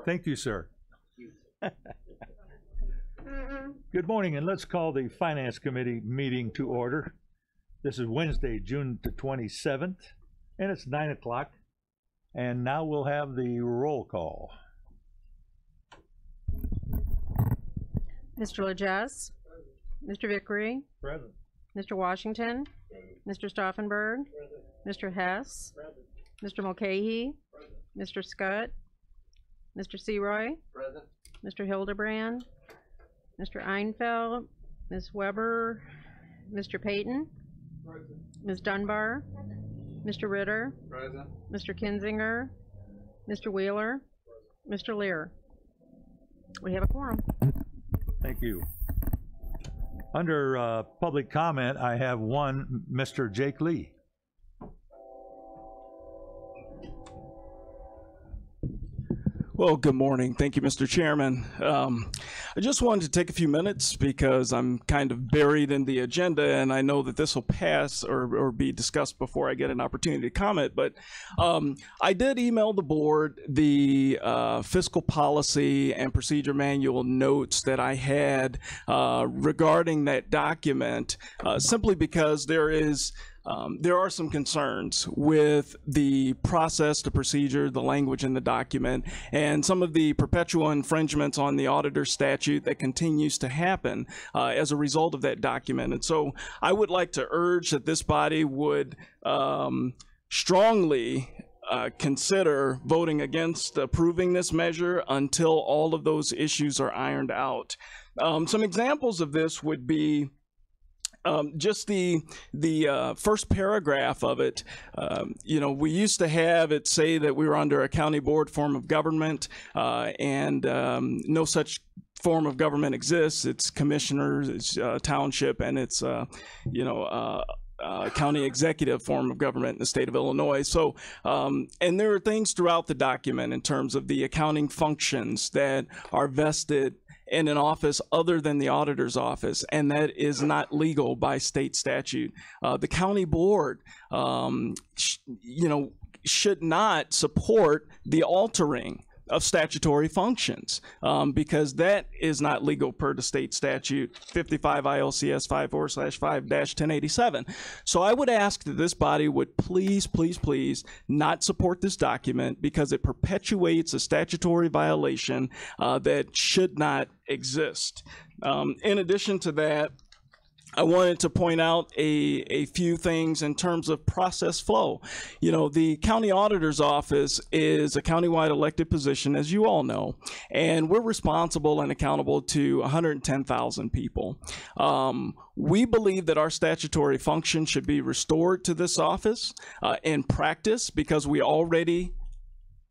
Thank you, sir. Good morning, and let's call the Finance Committee meeting to order. This is Wednesday, June the 27th, and it's 9 o'clock. And now we'll have the roll call. Mr. Legess, Mr. Vickery, Present. Mr. Washington, Mr. Stauffenberg, Mr. Hess, Mr. Mulcahy, Mr. Scott, Mr. Seroy, Present. Mr. Hildebrand, Mr. Einfeld, Ms. Weber, Mr. Payton, Ms. Dunbar, Mr. Ritter, Present. Mr. Kinzinger, Mr. Wheeler, Mr. Lear. We have a quorum. Thank you. Under public comment, I have one, Mr. Jake Lee. Well, good morning. Thank you, Mr. Chairman. I just wanted to take a few minutes because I'm kind of buried in the agenda, and I know that this will pass or be discussed before I get an opportunity to comment. But I did email the board the fiscal policy and procedure manual notes that I had regarding that document, simply because there are some concerns with the process, the procedure, the language in the document, and some of the perpetual infringements on the auditor statute that continues to happen as a result of that document. And so I would like to urge that this body would strongly consider voting against approving this measure until all of those issues are ironed out. Some examples of this would be just the first paragraph of it. You know, we used to have it say that we were under a county board form of government, and no such form of government exists. It's commissioners, it's township, and it's county executive form of government in the state of Illinois. So, and there are things throughout the document in terms of the accounting functions that are vested in an office other than the auditor's office, and that is not legal by state statute. The county board, should not support the altering of statutory functions, because that is not legal per the state statute 55 ILCS 54/5-1087. So I would ask that this body would please not support this document because it perpetuates a statutory violation that should not exist. In addition to that, I wanted to point out a few things in terms of process flow. You know, the county auditor's office is a countywide elected position, as you all know, and we're responsible and accountable to 110,000 people. We believe that our statutory function should be restored to this office in practice because we already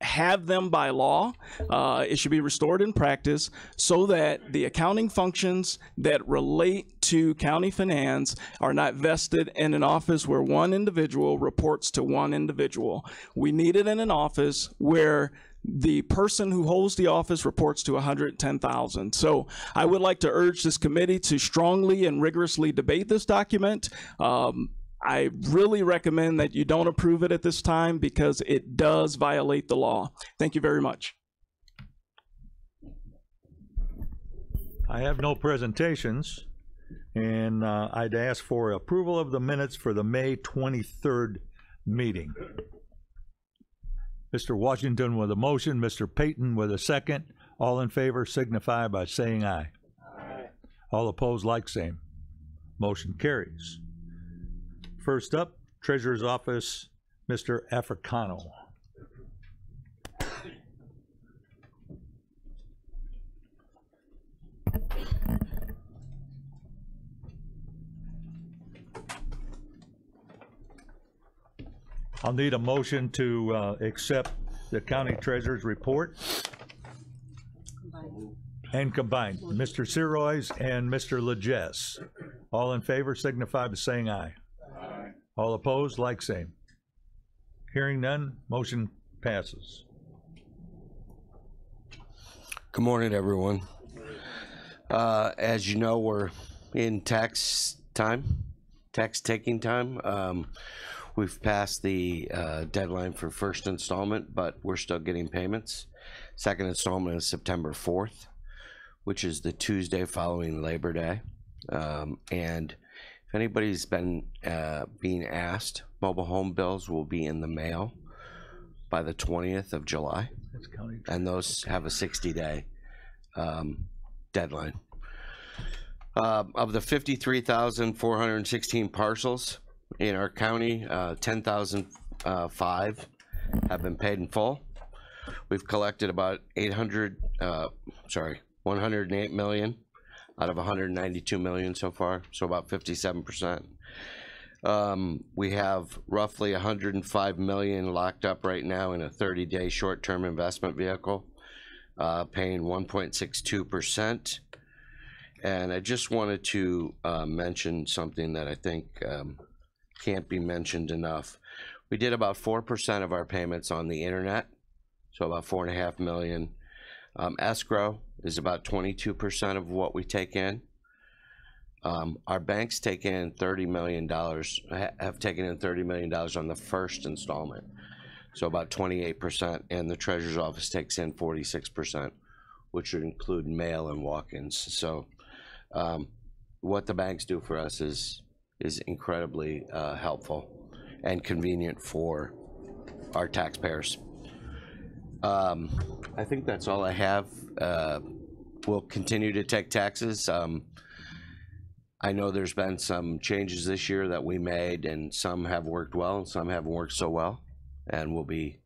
have them by law. It should be restored in practice so that the accounting functions that relate to county finance are not vested in an office where one individual reports to one individual. We need it in an office where the person who holds the office reports to 110,000. So I would like to urge this committee to strongly and rigorously debate this document. I really recommend that you don't approve it at this time because it does violate the law. Thank you very much. I have no presentations, and I'd ask for approval of the minutes for the May 23rd meeting. Mr. Washington with a motion, Mr. Payton with a second. All in favor signify by saying aye. Aye. All opposed, like same. Motion carries. First up, Treasurer's Office, Mr. Africano. I'll need a motion to accept the County Treasurer's report. And combined. Mr. Seroy and Mr. Legess. All in favor signify by saying aye. Aye. All opposed, like same. Hearing none, motion passes. Good morning, everyone. As you know, we're in tax taking time. We've passed the deadline for first installment, but we're still getting payments. Second installment is September 4th, which is the Tuesday following Labor Day. And if anybody's been being asked, mobile home bills will be in the mail by the 20th of July. That's county. And those have a 60-day deadline. Of the 53,416 parcels in our county, 10,005 have been paid in full. We've collected about 108 million out of 192 million so far, so about 57%. We have roughly 105 million locked up right now in a 30-day short-term investment vehicle, paying 1.62%. And I just wanted to mention something that I think can't be mentioned enough. We did about 4% of our payments on the internet, so about 4.5 million. Escrow is about 22% of what we take in. Our banks take in $30 million, have taken in $30 million on the first installment, so about 28%, and the Treasurer's Office takes in 46%, which would include mail and walk-ins. So what the banks do for us is incredibly helpful and convenient for our taxpayers. I think that's all I have. We'll continue to take taxes. I know there's been some changes this year that we made, and some have worked well and some haven't worked so well, and we'll be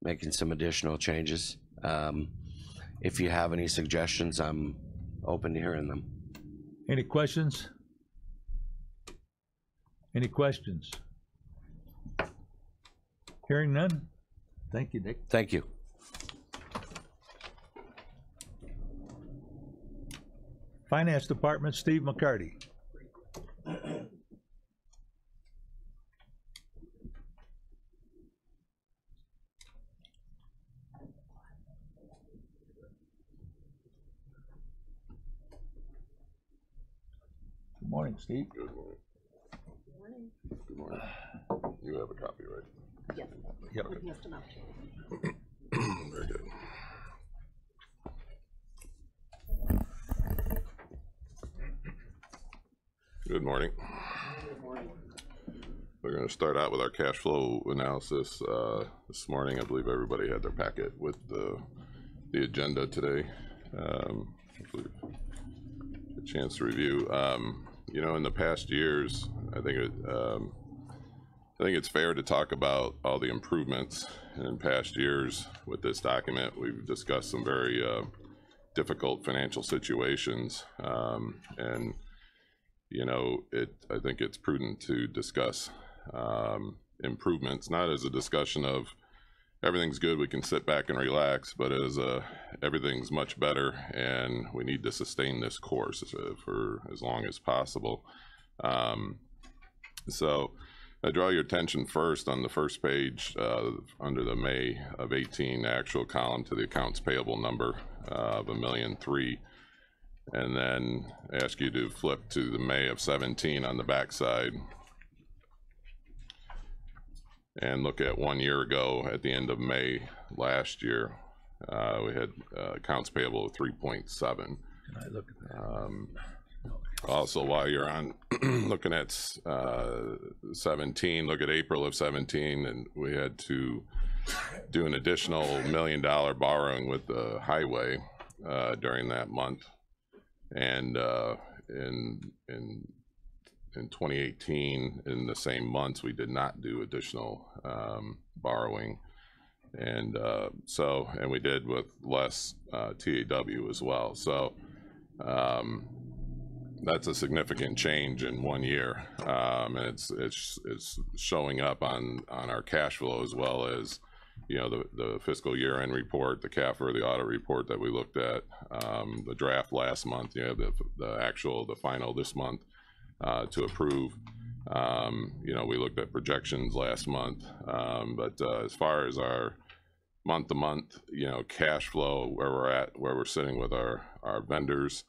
making some additional changes. If you have any suggestions, I'm open to hearing them. Any questions? Any questions? Hearing none? Thank you, Dick. Thank you. Finance Department, Steve McCarty. Good morning, Steve. Good morning. Good morning. You have a copy, right? Yes. Yep. With Mr. Mount. Very good. Good morning. Good morning. We're going to start out with our cash flow analysis. This morning, I believe everybody had their packet with the agenda today. Hopefully a chance to review. You know, in the past years, I think it's fair to talk about all the improvements. And in past years with this document, we've discussed some very difficult financial situations, and you know, I think it's prudent to discuss improvements, not as a discussion of everything's good, we can sit back and relax, but as everything's much better and we need to sustain this course for as long as possible. So I draw your attention first on the first page under the May of 18 actual column to the accounts payable number of $1.3 million. And then ask you to flip to the May of 17 on the back side and look at 1 year ago at the end of May last year. We had accounts payable of 3.7. Can I look at that? Also, while you're on looking at 17, look at April of 17, and we had to do an additional $1 million borrowing with the highway during that month. And in 2018, in the same months, we did not do additional borrowing, and we did with less TAW as well. So that's a significant change in 1 year, and it's showing up on our cash flow, as well as, you know, the fiscal year-end report, the CAFR, the audit report that we looked at, the draft last month, you know, the final this month to approve. You know, we looked at projections last month, but as far as our month-to-month, you know, cash flow, where we're sitting with our vendors,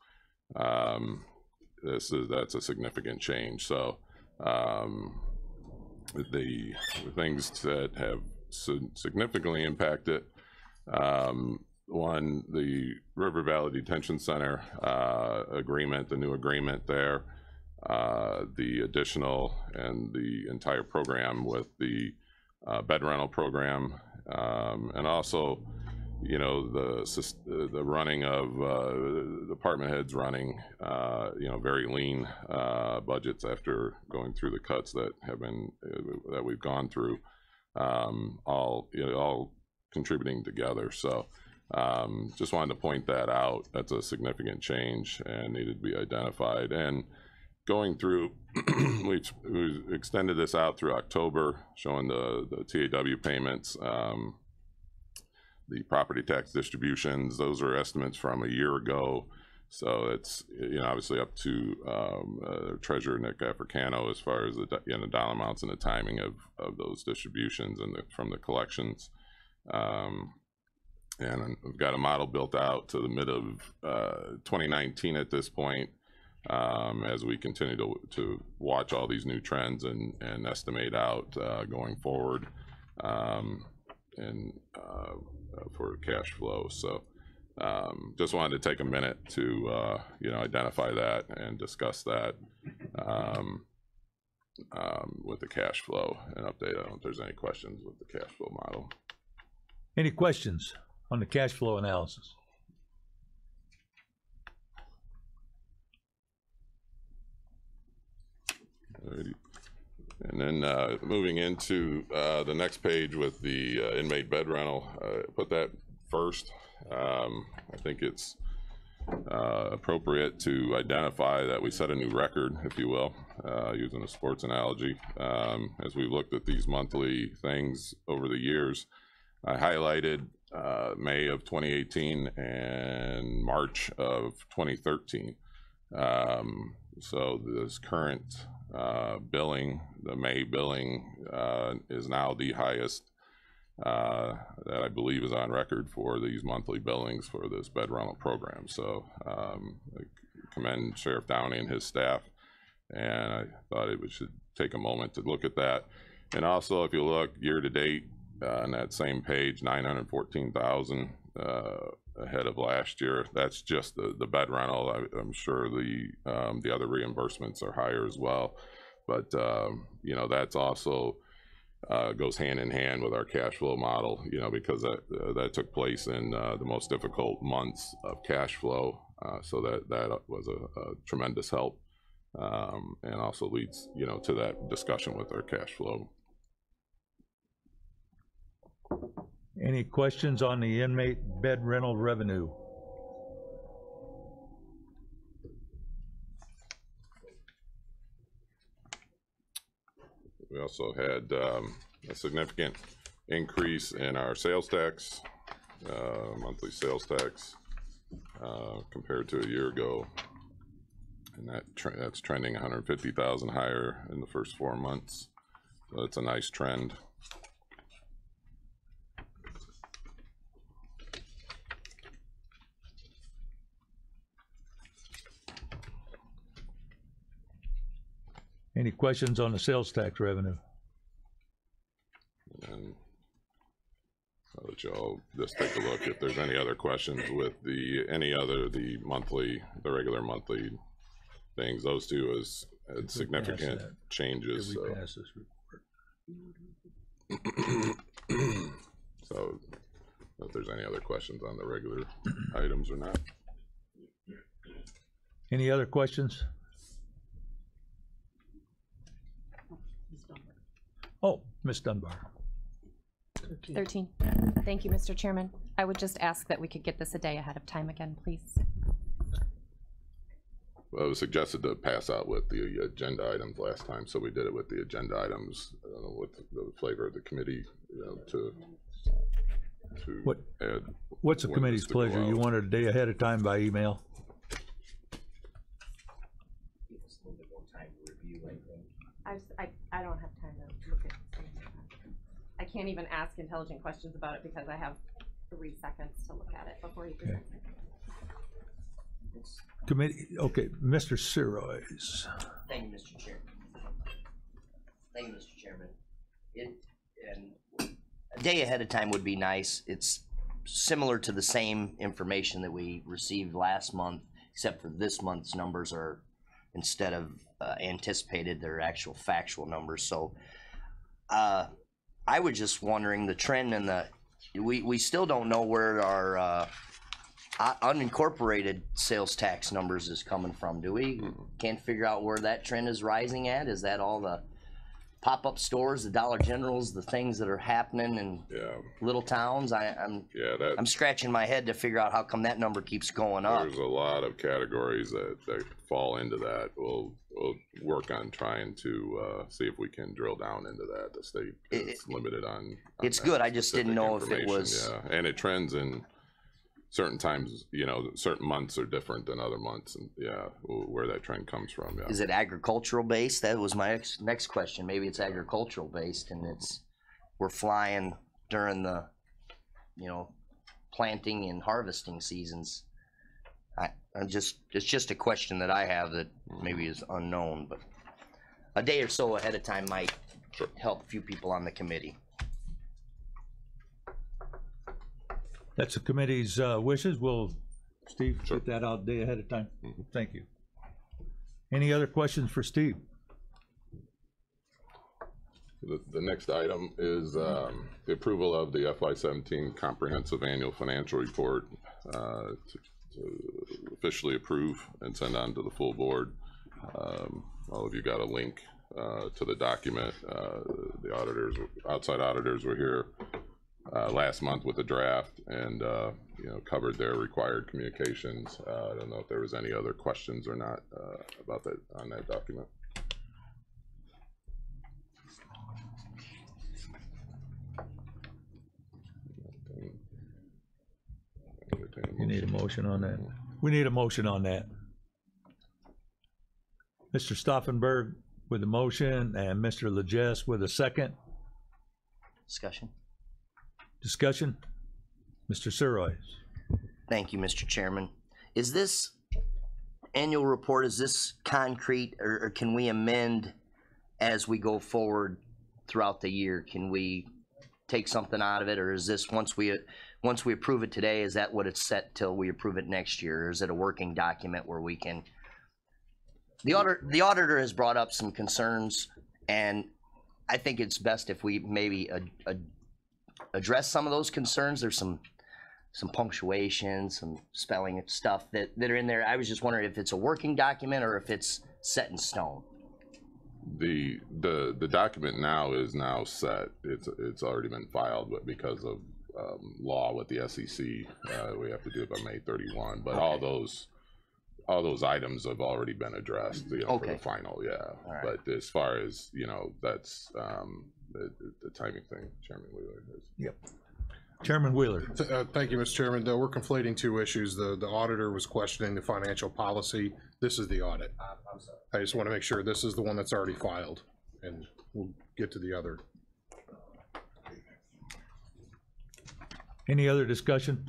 that's a significant change. So the things that have significantly impacted. One, the River Valley Detention Center agreement, the new agreement there, the additional and the entire program with the bed rental program, and also, you know, the running of department heads running, you know, very lean budgets after going through the cuts that have been that we've gone through, all, you know, all contributing together. So just wanted to point that out. That's a significant change and needed to be identified. And going through, we've extended this out through October, showing the TAW payments, the property tax distributions. Those are estimates from a year ago. So it's, you know, obviously up to Treasurer Nick Africano as far as the, you know, dollar amounts and the timing of those distributions and from the collections. And we've got a model built out to the mid of 2019 at this point, as we continue to watch all these new trends and estimate out going forward, and for cash flow. So just wanted to take a minute to you know, identify that and discuss that with the cash flow and update. I don't know if there's any questions with the cash flow model. Any questions on the cash flow analysis? Alrighty. And then moving into the next page with the inmate bed rental, put that first. I think it's appropriate to identify that we set a new record, if you will, using a sports analogy. As we looked at these monthly things over the years, I highlighted May of 2018 and March of 2013. So this current billing, the May billing, is now the highest that I believe is on record for these monthly billings for this bed rental program. So I commend Sheriff Downey and his staff, and I thought we should take a moment to look at that. And also, if you look year to date on that same page, 914,000 ahead of last year. That's just the bed rental. I'm sure the other reimbursements are higher as well, but you know, that's also goes hand in hand with our cash flow model, you know, because that took place in the most difficult months of cash flow. So that was a tremendous help, and also leads, you know, to that discussion with our cash flow. Any questions on the inmate bed rental revenue? We also had a significant increase in our sales tax, monthly sales tax, compared to a year ago, and that's trending 150,000 higher in the first 4 months. So that's a nice trend. Any questions on the sales tax revenue? And I'll let y'all just take a look if there's any other questions with the regular monthly things. Those two had significant changes. Did we So. pass this report? So if there's any other questions on the regular items or not. Any other questions? Oh, Ms. Dunbar. 13. Thank you, Mr. Chairman. I would just ask that we could get this a day ahead of time again, please. Well, it was suggested to pass out with the agenda items last time, so we did it with the agenda items, with the flavor of the committee, you know, to add. What's the committee's pleasure? You want it a day ahead of time by email? I don't have time to look at something. I can't even ask intelligent questions about it because I have 3 seconds to look at it before he presents it. Committee, okay, Mr. Sirois. Thank you, Mr. Chairman. Thank you, Mr. Chairman. And a day ahead of time would be nice. It's similar to the same information that we received last month, except for this month's numbers are, instead of anticipated, they're actual factual numbers. So I was just wondering the trend in the, we still don't know where our unincorporated sales tax numbers is coming from, do we? Can't figure out where that trend is rising at. Is that all the pop-up stores, the Dollar Generals, the things that are happening in Yeah, little towns? I'm that, scratching my head to figure out how come that number keeps going up. there's a lot of categories that fall into that. We'll work on trying to see if we can drill down into that. The state is limited on It's that good. I just didn't specific know if it information, was. Yeah, and it trends in certain times. You know, certain months are different than other months, and yeah, where that trend comes from. Yeah. Is it agricultural based? That was my next question. Maybe it's agricultural based, and we're flying during the, planting and harvesting seasons. It's just a question that I have that maybe is unknown, but a day or so ahead of time might help a few people on the committee. That's the committee's wishes. Will Steve get that out a day ahead of time? Thank you. Any other questions for Steve? The next item is the approval of the FY17 Comprehensive Annual Financial Report to officially approve and send on to the full board. All of you got a link to the document. The auditors, outside auditors, were here last month with a draft and covered their required communications. I don't know if there was any other questions or not about that on that document. You need a motion on that? We need a motion on that. Mr. Stauffenberg with a motion and Mr. Legess with a second. Discussion? Discussion? Mr. Suroy. Thank you, Mr. Chairman. Is this annual report, is this concrete, or can we amend as we go forward throughout the year? Can we take something out of it, or is this once we approve it today, is that what it's set till we approve it next year? Or is it a working document where we can? The auditor has brought up some concerns, and I think it's best if we maybe address some of those concerns. There's some punctuation, some spelling stuff that are in there. I was just wondering if it's a working document or if it's set in stone. The document now is now set. It's already been filed, but because of law with the SEC, we have to do it by May 31. But Okay. all those items have already been addressed, for Okay. the final, yeah. All right. But as far as that's the timing thing, Chairman Wheeler is. Yep. Chairman Wheeler. Thank you, Mr. Chairman. We're conflating two issues. The auditor was questioning the financial policy. This is the audit. I'm sorry. I just want to make sure this is the one that's already filed, and we'll get to the other. Any other discussion?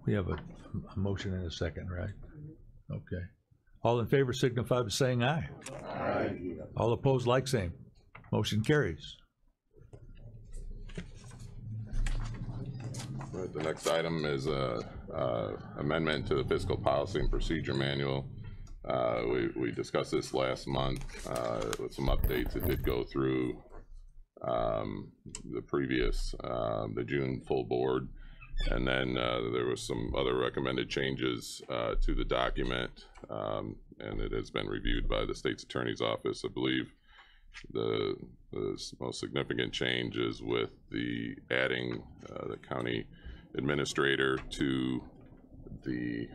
We have a motion and a second, right? Okay. All in favor signify by saying aye. Aye. All opposed, like same. Motion carries. Right, the next item is amendment to the fiscal policy and procedure manual. We discussed this last month with some updates. It did go through the previous, the June full board. And then there was some other recommended changes to the document, and it has been reviewed by the state's attorney's office. I believe the most significant change is with the adding the county administrator to the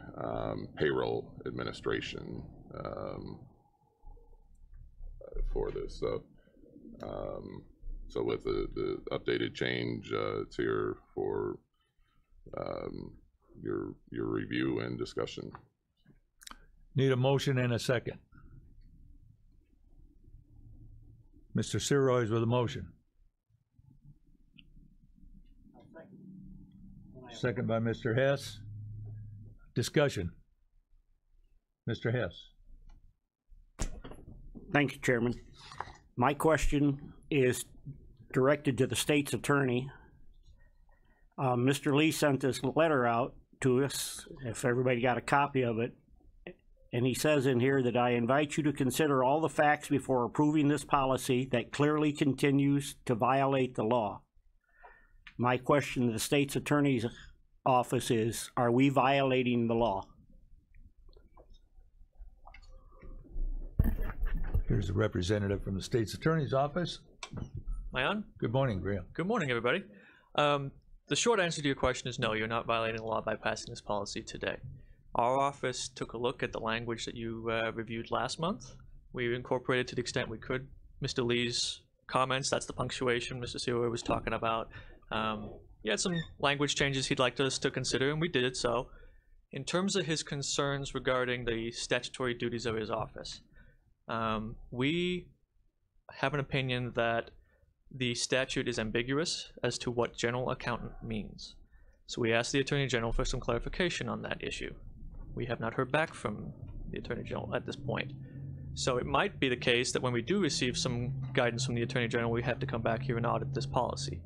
payroll administration for this. So with the updated change, it's here for your review and discussion. Need a motion and a second. Mr. Sirois with a motion. Second by Mr. Hess. Discussion. Mr. Hess. Thank you, Chairman. My question is directed to the state's attorney. Mr. Lee sent this letter out to us, if everybody got a copy of it, and he says in here that I invite you to consider all the facts before approving this policy that clearly continues to violate the law. My question to the state's attorney's office is, are we violating the law? Here's a representative from the state's attorney's office. Am I on? Good morning, Graham. Good morning, everybody. The short answer to your question is no, you're not violating the law by passing this policy today. Our office took a look at the language that you reviewed last month. We incorporated to the extent we could Mr. Lee's comments. That's the punctuation Mr. Sewer was talking about. He had some language changes he'd like us to consider, and we did so. In terms of his concerns regarding the statutory duties of his office, we have an opinion that the statute is ambiguous as to what general accountant means. So we asked the Attorney General for some clarification on that issue. We have not heard back from the Attorney General at this point. So it might be the case that when we do receive some guidance from the Attorney General, we have to come back here and audit this policy.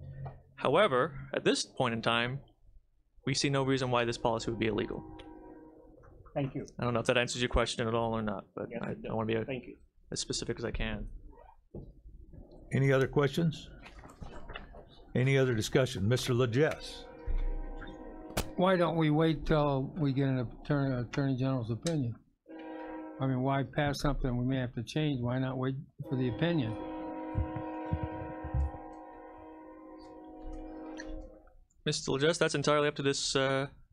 However, at this point in time, we see no reason why this policy would be illegal. Thank you. I don't know if that answers your question at all or not, but Yes, I want to be Thank you. as specific as I can. Any other questions? Any other discussion? Mr. Legess. Why don't we wait till we get an Attorney General's opinion? I mean, why pass something we may have to change? Why not wait for the opinion? Mr. Legess, that's entirely up to this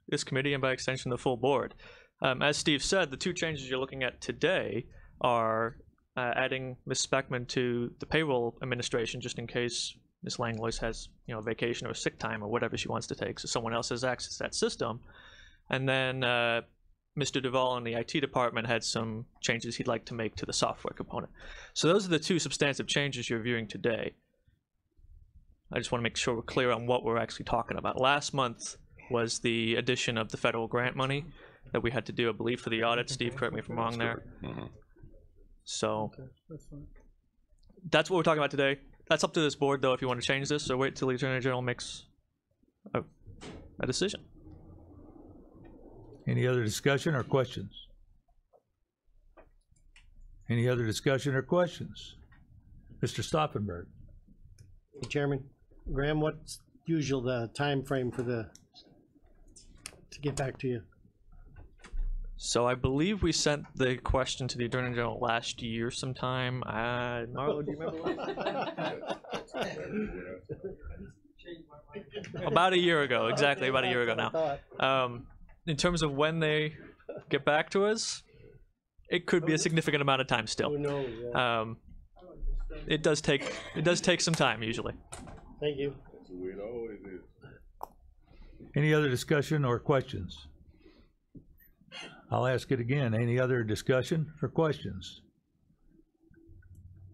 this committee and by extension the full board. As Steve said, the two changes you're looking at today are adding Ms. Speckman to the payroll administration just in case Ms. Langlois has, vacation or sick time or whatever she wants to take, so someone else has access to that system. And then Mr. Duvall in the IT department had some changes he'd like to make to the software component. So those are the two substantive changes you're viewing today. I just want to make sure we're clear on what we're actually talking about. Last month was the addition of the federal grant money that we had to do, I believe, for the audit. Steve, correct me if I'm wrong there. So that's what we're talking about today. That's up to this board, though, if you want to change this, or wait till the Attorney General makes a decision. Any other discussion or questions? Any other discussion or questions? Mr. Stauffenberg. Chairman, Graham, what's usual the time frame for to get back to you? So I believe we sent the question to the Attorney General last year sometime. Marlo, do you remember? About a year ago, exactly about a year ago now. In terms of when they get back to us, it could be a significant amount of time still. Who knows? Yeah. It does take some time usually. Thank you. Any other discussion or questions? I'll ask it again. Any other discussion or questions?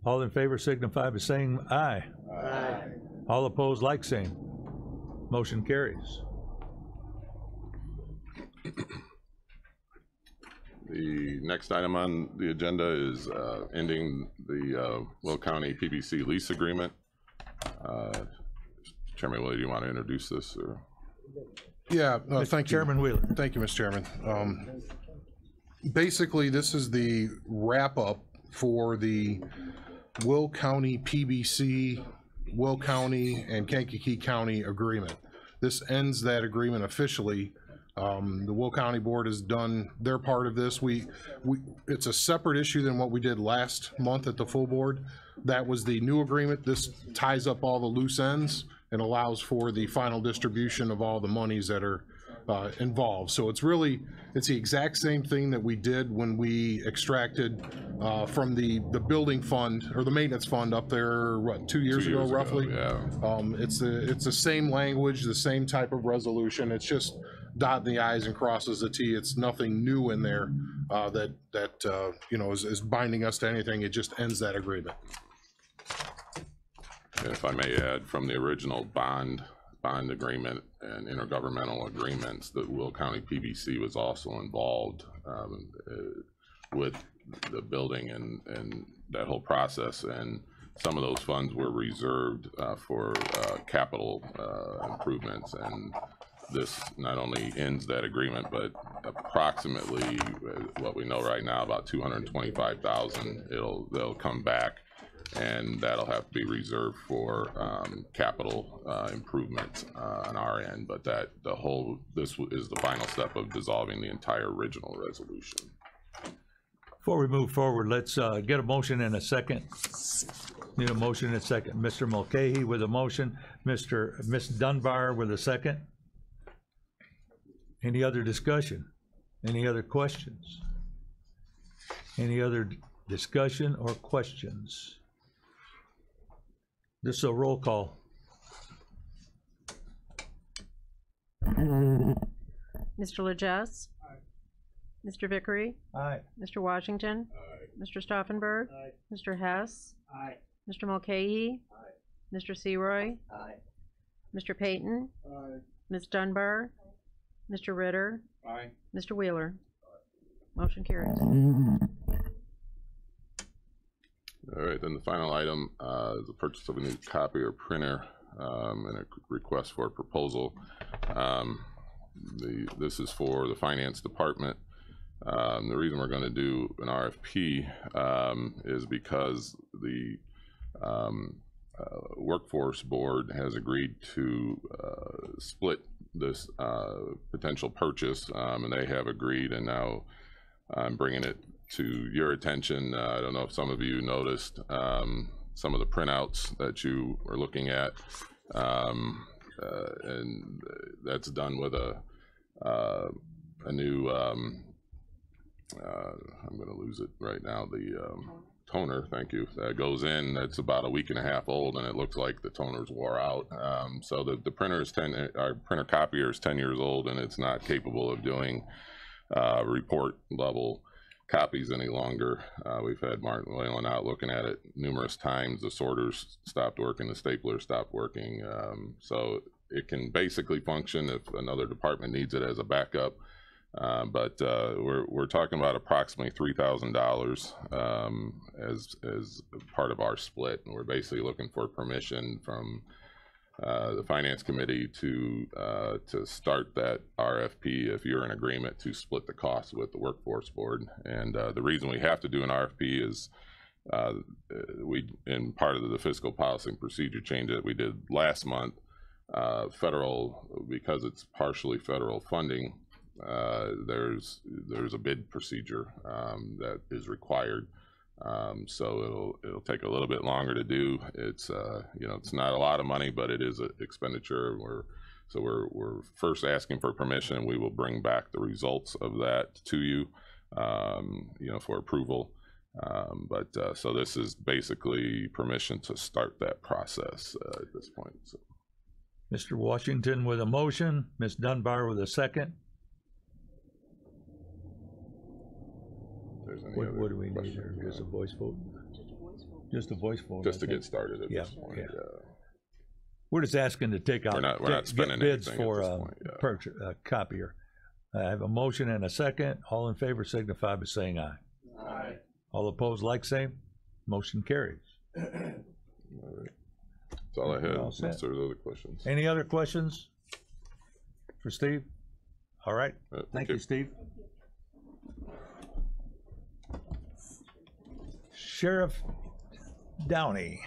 All in favor signify by saying aye. Aye. All opposed, like same. Motion carries. The next item on the agenda is ending the Will County PBC lease agreement. Chairman Wheeler, do you want to introduce this? Or? Yeah, thank you. Chairman Wheeler. Thank you, Mr. Chairman. Basically, this is the wrap-up for the Will County PBC, Will County, and Kankakee County agreement. This ends that agreement officially. The Will County Board has done their part of this. It's a separate issue than what we did last month at the full board. That was the new agreement. This ties up all the loose ends and allows for the final distribution of all the monies that are involved. So it's the exact same thing that we did when we extracted from the building fund or the maintenance fund up there, what, 2 years ago roughly? Yeah. It's the same language, the same type of resolution. It's just dotting the i's and crosses the t. It's nothing new in there that is binding us to anything. It just ends that agreement. And if I may add, from the original bond agreement and intergovernmental agreements, the Will County PBC was also involved with the building and that whole process, and some of those funds were reserved for capital improvements, and this not only ends that agreement, but approximately what we know right now, about $225,000, they'll come back, and that'll have to be reserved for capital improvements on our end. But this is the final step of dissolving the entire original resolution. Before we move forward, let's get a motion and a second. Need a motion and a second. Mr. Mulcahy with a motion, Ms. Dunbar with a second. Any other discussion? Any other questions? Any other discussion or questions? This is a roll call. Mr. Legess? Mr. Vickery? Aye. Mr. Washington? Mr. Stauffenberg? Mr. Hess? Mr. Mulcahy? Mr. Seroy? Mr. Payton? Ms. Dunbar? Mr. Ritter? Mr. Wheeler? Motion carries. All right, then the final item is the purchase of a new copier printer and a request for a proposal. This is for the finance department. The reason we're going to do an RFP is because the workforce board has agreed to split this potential purchase, and they have agreed, and now I'm bringing it to your attention. I don't know if some of you noticed some of the printouts that you are looking at, and that's done with a new I'm going to lose it right now, the toner, thank you, that goes in. That's about a week and a half old, and it looks like the toner's wore out. So the printer is our printer copier is 10 years old, and it's not capable of doing report level copies any longer. We've had Martin Whalen out looking at it numerous times. The sorters stopped working, the stapler stopped working. So it can basically function if another department needs it as a backup. But we're talking about approximately $3,000 as part of our split, and we're basically looking for permission from the finance committee to start that RFP if you're in agreement to split the cost with the workforce board. And the reason we have to do an RFP is in part of the fiscal policy and procedure change that we did last month, because it's partially federal funding. There's a bid procedure that is required, so it'll take a little bit longer to do. It's it's not a lot of money, but it is an expenditure. We're first asking for permission. We will bring back the results of that to you, for approval. So this is basically permission to start that process at this point. So. Mr. Washington with a motion, Ms. Dunbar with a second. What do we need here? Just a voice vote? Just a voice vote. Just to get started at this point. Yeah. We're just asking to take out we're not spending bids anything for at this point, a copier. I have a motion and a second. All in favor signify by saying aye. Aye. All opposed, like same. Motion carries. All right. That's all I had. Unless there's other questions. Any other questions for Steve? All right. Thank you, Steve. Sheriff Downey.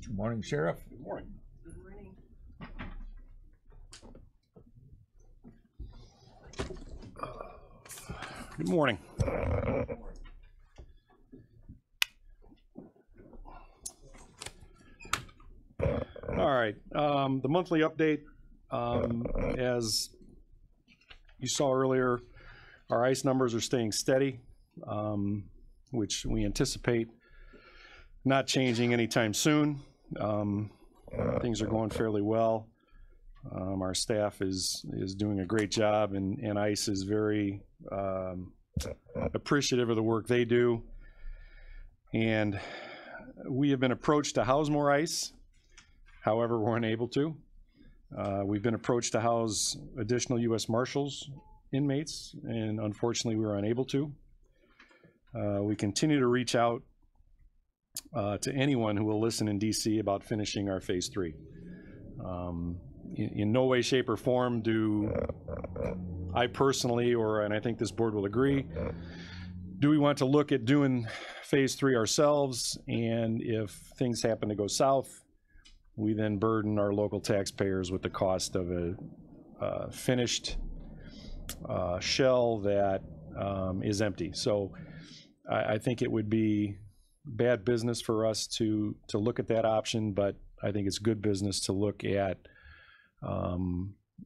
Good morning, Sheriff. Good morning. Good morning. Good morning. All right, the monthly update, as you saw earlier, our ICE numbers are staying steady, which we anticipate not changing anytime soon. Things are going fairly well. Our staff is doing a great job, and ICE is very appreciative of the work they do. And we have been approached to house more ICE. However, we're unable to. We've been approached to house additional U.S. Marshals inmates, and unfortunately we were unable to. We continue to reach out to anyone who will listen in DC about finishing our phase 3. In no way, shape, or form do I personally, and I think this board will agree, do we want to look at doing phase 3 ourselves, and if things happen to go south, we then burden our local taxpayers with the cost of a finished shell that is empty. So I think it would be bad business for us to look at that option, but I think it's good business to look at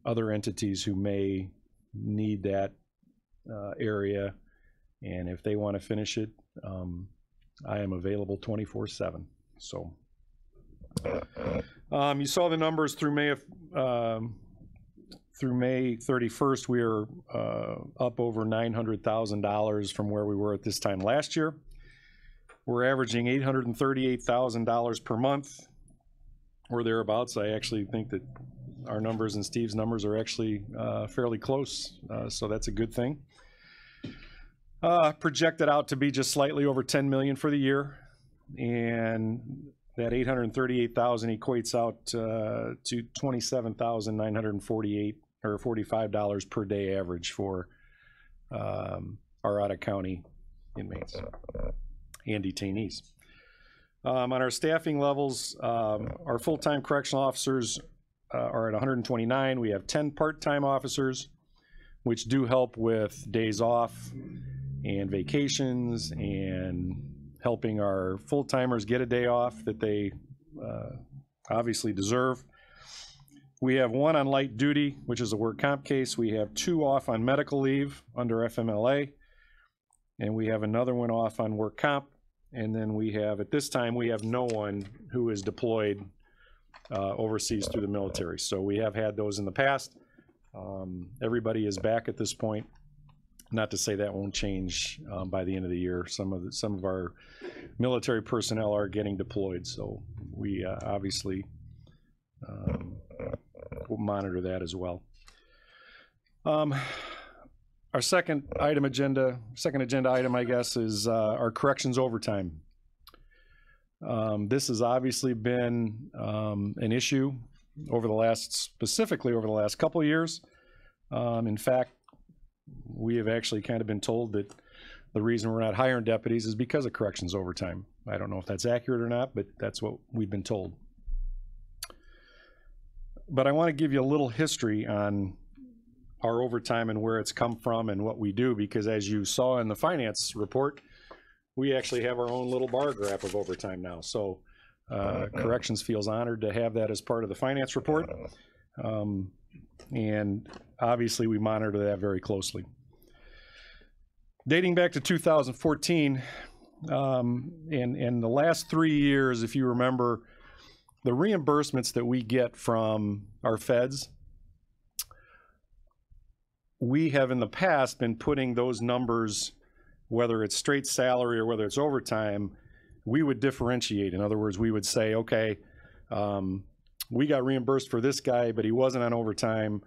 other entities who may need that area, and if they want to finish it, I am available 24/7. So you saw the numbers through May 31st. We are up over $900,000 from where we were at this time last year. We're averaging $838,000 per month or thereabouts. I actually think that our numbers and Steve's numbers are actually fairly close, so that's a good thing. Projected out to be just slightly over 10 million for the year, and that 838,000 equates out to 27,948 or $45 per day average for our out-of-county inmates and detainees. On our staffing levels, our full-time correctional officers are at 129. We have 10 part-time officers, which do help with days off and vacations and helping our full-timers get a day off that they obviously deserve. We have 1 on light duty, which is a work comp case. We have 2 off on medical leave under FMLA, and we have another one off on work comp. And then we have, at this time, we have no one who is deployed overseas through the military. So we have had those in the past. Everybody is back at this point. Not to say that won't change by the end of the year. Some of our military personnel are getting deployed, so we obviously will monitor that as well. Our second agenda item, I guess, is our corrections overtime. This has obviously been an issue specifically over the last couple of years. In fact, we have actually kind of been told that the reason we're not hiring deputies is because of corrections overtime. I don't know if that's accurate or not, but that's what we've been told. But I want to give you a little history on our overtime and where it's come from and what we do, because as you saw in the finance report, we actually have our own little bar graph of overtime now. So corrections feels honored to have that as part of the finance report. And obviously we monitor that very closely. Dating back to 2014, and the last 3 years, if you remember, the reimbursements that we get from our feds, we have in the past been putting those numbers, whether it's straight salary or whether it's overtime, we would differentiate. In other words, we would say, okay, we got reimbursed for this guy, but he wasn't on overtime,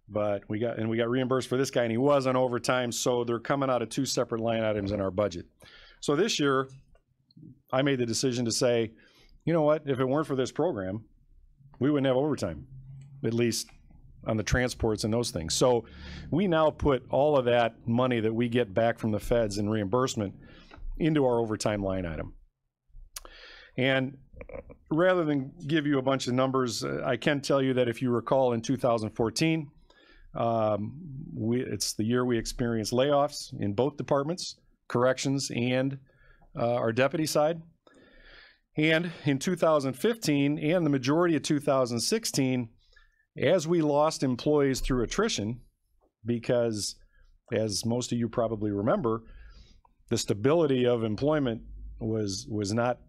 but we got reimbursed for this guy and he was on overtime, so they're coming out of 2 separate line items in our budget. So this year, I made the decision to say, you know what, if it weren't for this program, we wouldn't have overtime, at least on the transports and those things. So we now put all of that money that we get back from the feds in reimbursement into our overtime line item. And rather than give you a bunch of numbers, I can tell you that if you recall in 2014, it's the year we experienced layoffs in both departments, corrections and our deputy side. And in 2015 and the majority of 2016, as we lost employees through attrition, because as most of you probably remember, the stability of employment was not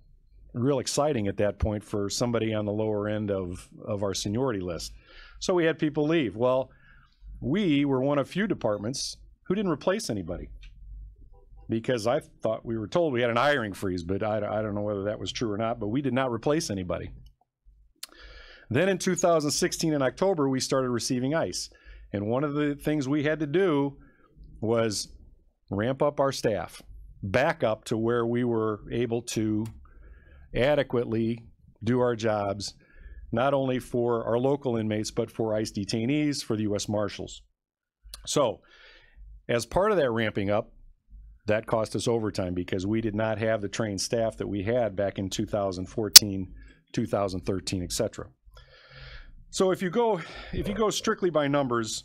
real exciting at that point for somebody on the lower end of our seniority list. So we had people leave. Well, we were one of few departments who didn't replace anybody, because I thought we were told we had an hiring freeze, but I don't know whether that was true or not, but we did not replace anybody. Then in 2016 in October, we started receiving ICE. And one of the things we had to do was ramp up our staff back up to where we were able to adequately do our jobs, not only for our local inmates, but for ICE detainees, for the U.S. Marshals. So as part of that ramping up, that cost us overtime because we did not have the trained staff that we had back in 2014, 2013, et cetera. So if you go strictly by numbers,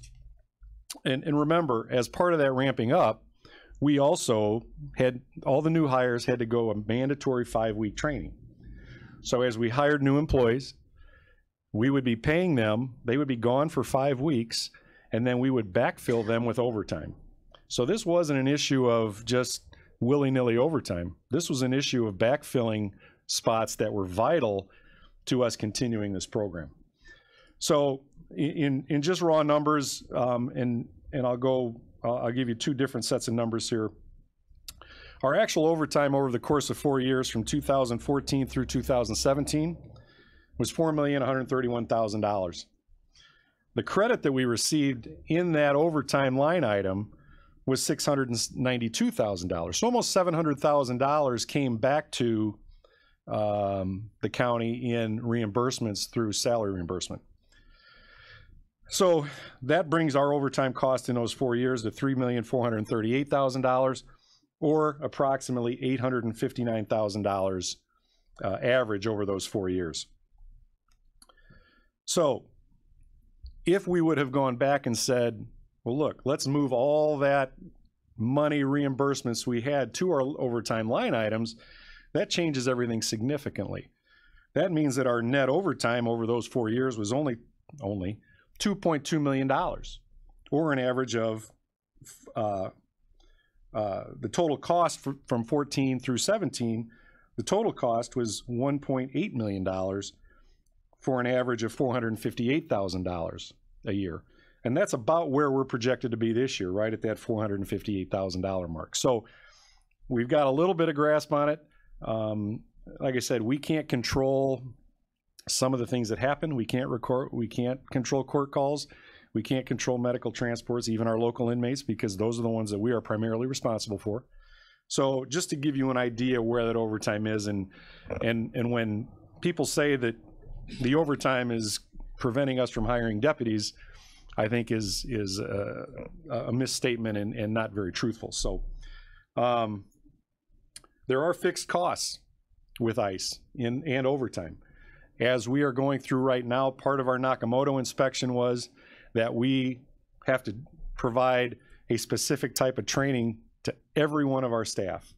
and remember, as part of that ramping up, we also had, all the new hires had to go a mandatory 5-week training. So as we hired new employees, we would be paying them, they would be gone for 5 weeks, and then we would backfill them with overtime. So this wasn't an issue of just willy-nilly overtime. This was an issue of backfilling spots that were vital to us continuing this program. So in just raw numbers, and I'll give you 2 different sets of numbers here. Our actual overtime over the course of 4 years from 2014 through 2017 was $4,131,000. The credit that we received in that overtime line item was $692,000. So almost $700,000 came back to the county in reimbursements through salary reimbursement. So that brings our overtime cost in those 4 years to $3,438,000, or approximately $859,000 average over those 4 years. So if we would have gone back and said, well, look, let's move all that money reimbursements we had to our overtime line items, that changes everything significantly. That means that our net overtime over those 4 years was only $2.2 million, or an average of the total cost from 14 through 17, the total cost was $1.8 million for an average of $458,000 a year. And that's about where we're projected to be this year, right at that $458,000 mark. So we've got a little bit of grasp on it. Like I said, we can't control some of the things that happen. We can't control court calls. We can't control medical transports, even our local inmates, because those are the ones that we are primarily responsible for. So just to give you an idea where that overtime is, and when people say that the overtime is preventing us from hiring deputies, I think is a misstatement and not very truthful. So there are fixed costs with ICE and overtime. As we are going through right now, part of our Nakamoto inspection was that we have to provide a specific type of training to every one of our staff.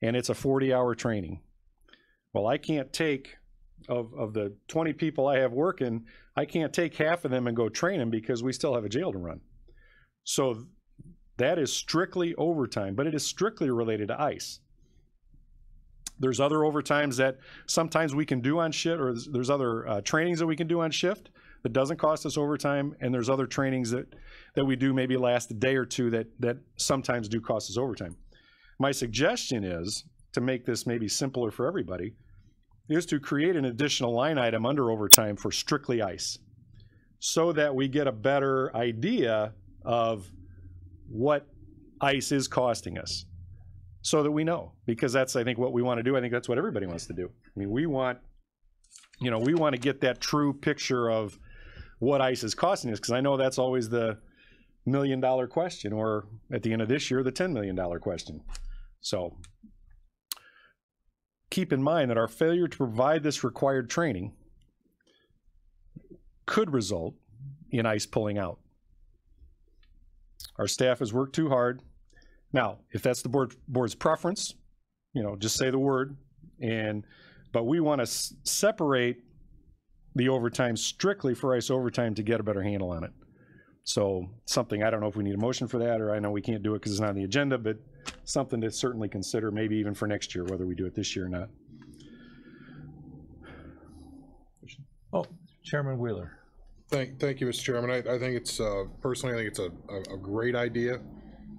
And it's a 40-hour training. Well, I can't take, of the 20 people I have working, I can't take half of them and go train them because we still have a jail to run. So that is strictly overtime, but it is strictly related to ICE. There's other overtimes that sometimes we can do on shift, or there's other trainings that we can do on shift that doesn't cost us overtime, and there's other trainings that we do maybe last a day or two that sometimes do cost us overtime. My suggestion is, to make this maybe simpler for everybody, is to create an additional line item under overtime for strictly ICE, so that we get a better idea of what ICE is costing us, so that we know, because that's, I think, what we want to do. I think that's what everybody wants to do. I mean, we want to get that true picture of what ICE is costing us, because I know that's always the $1 million question, or at the end of this year, the $10 million question. So keep in mind that our failure to provide this required training could result in ICE pulling out. Our staff has worked too hard. Now, if that's the board's preference, just say the word. But we want to separate the overtime strictly for ICE overtime to get a better handle on it. So something, I don't know if we need a motion for that, or I know we can't do it because it's not on the agenda, but something to certainly consider, maybe even for next year, whether we do it this year or not. Oh, Chairman Wheeler. Thank you, Mr. Chairman. I think it's, personally, I think it's a great idea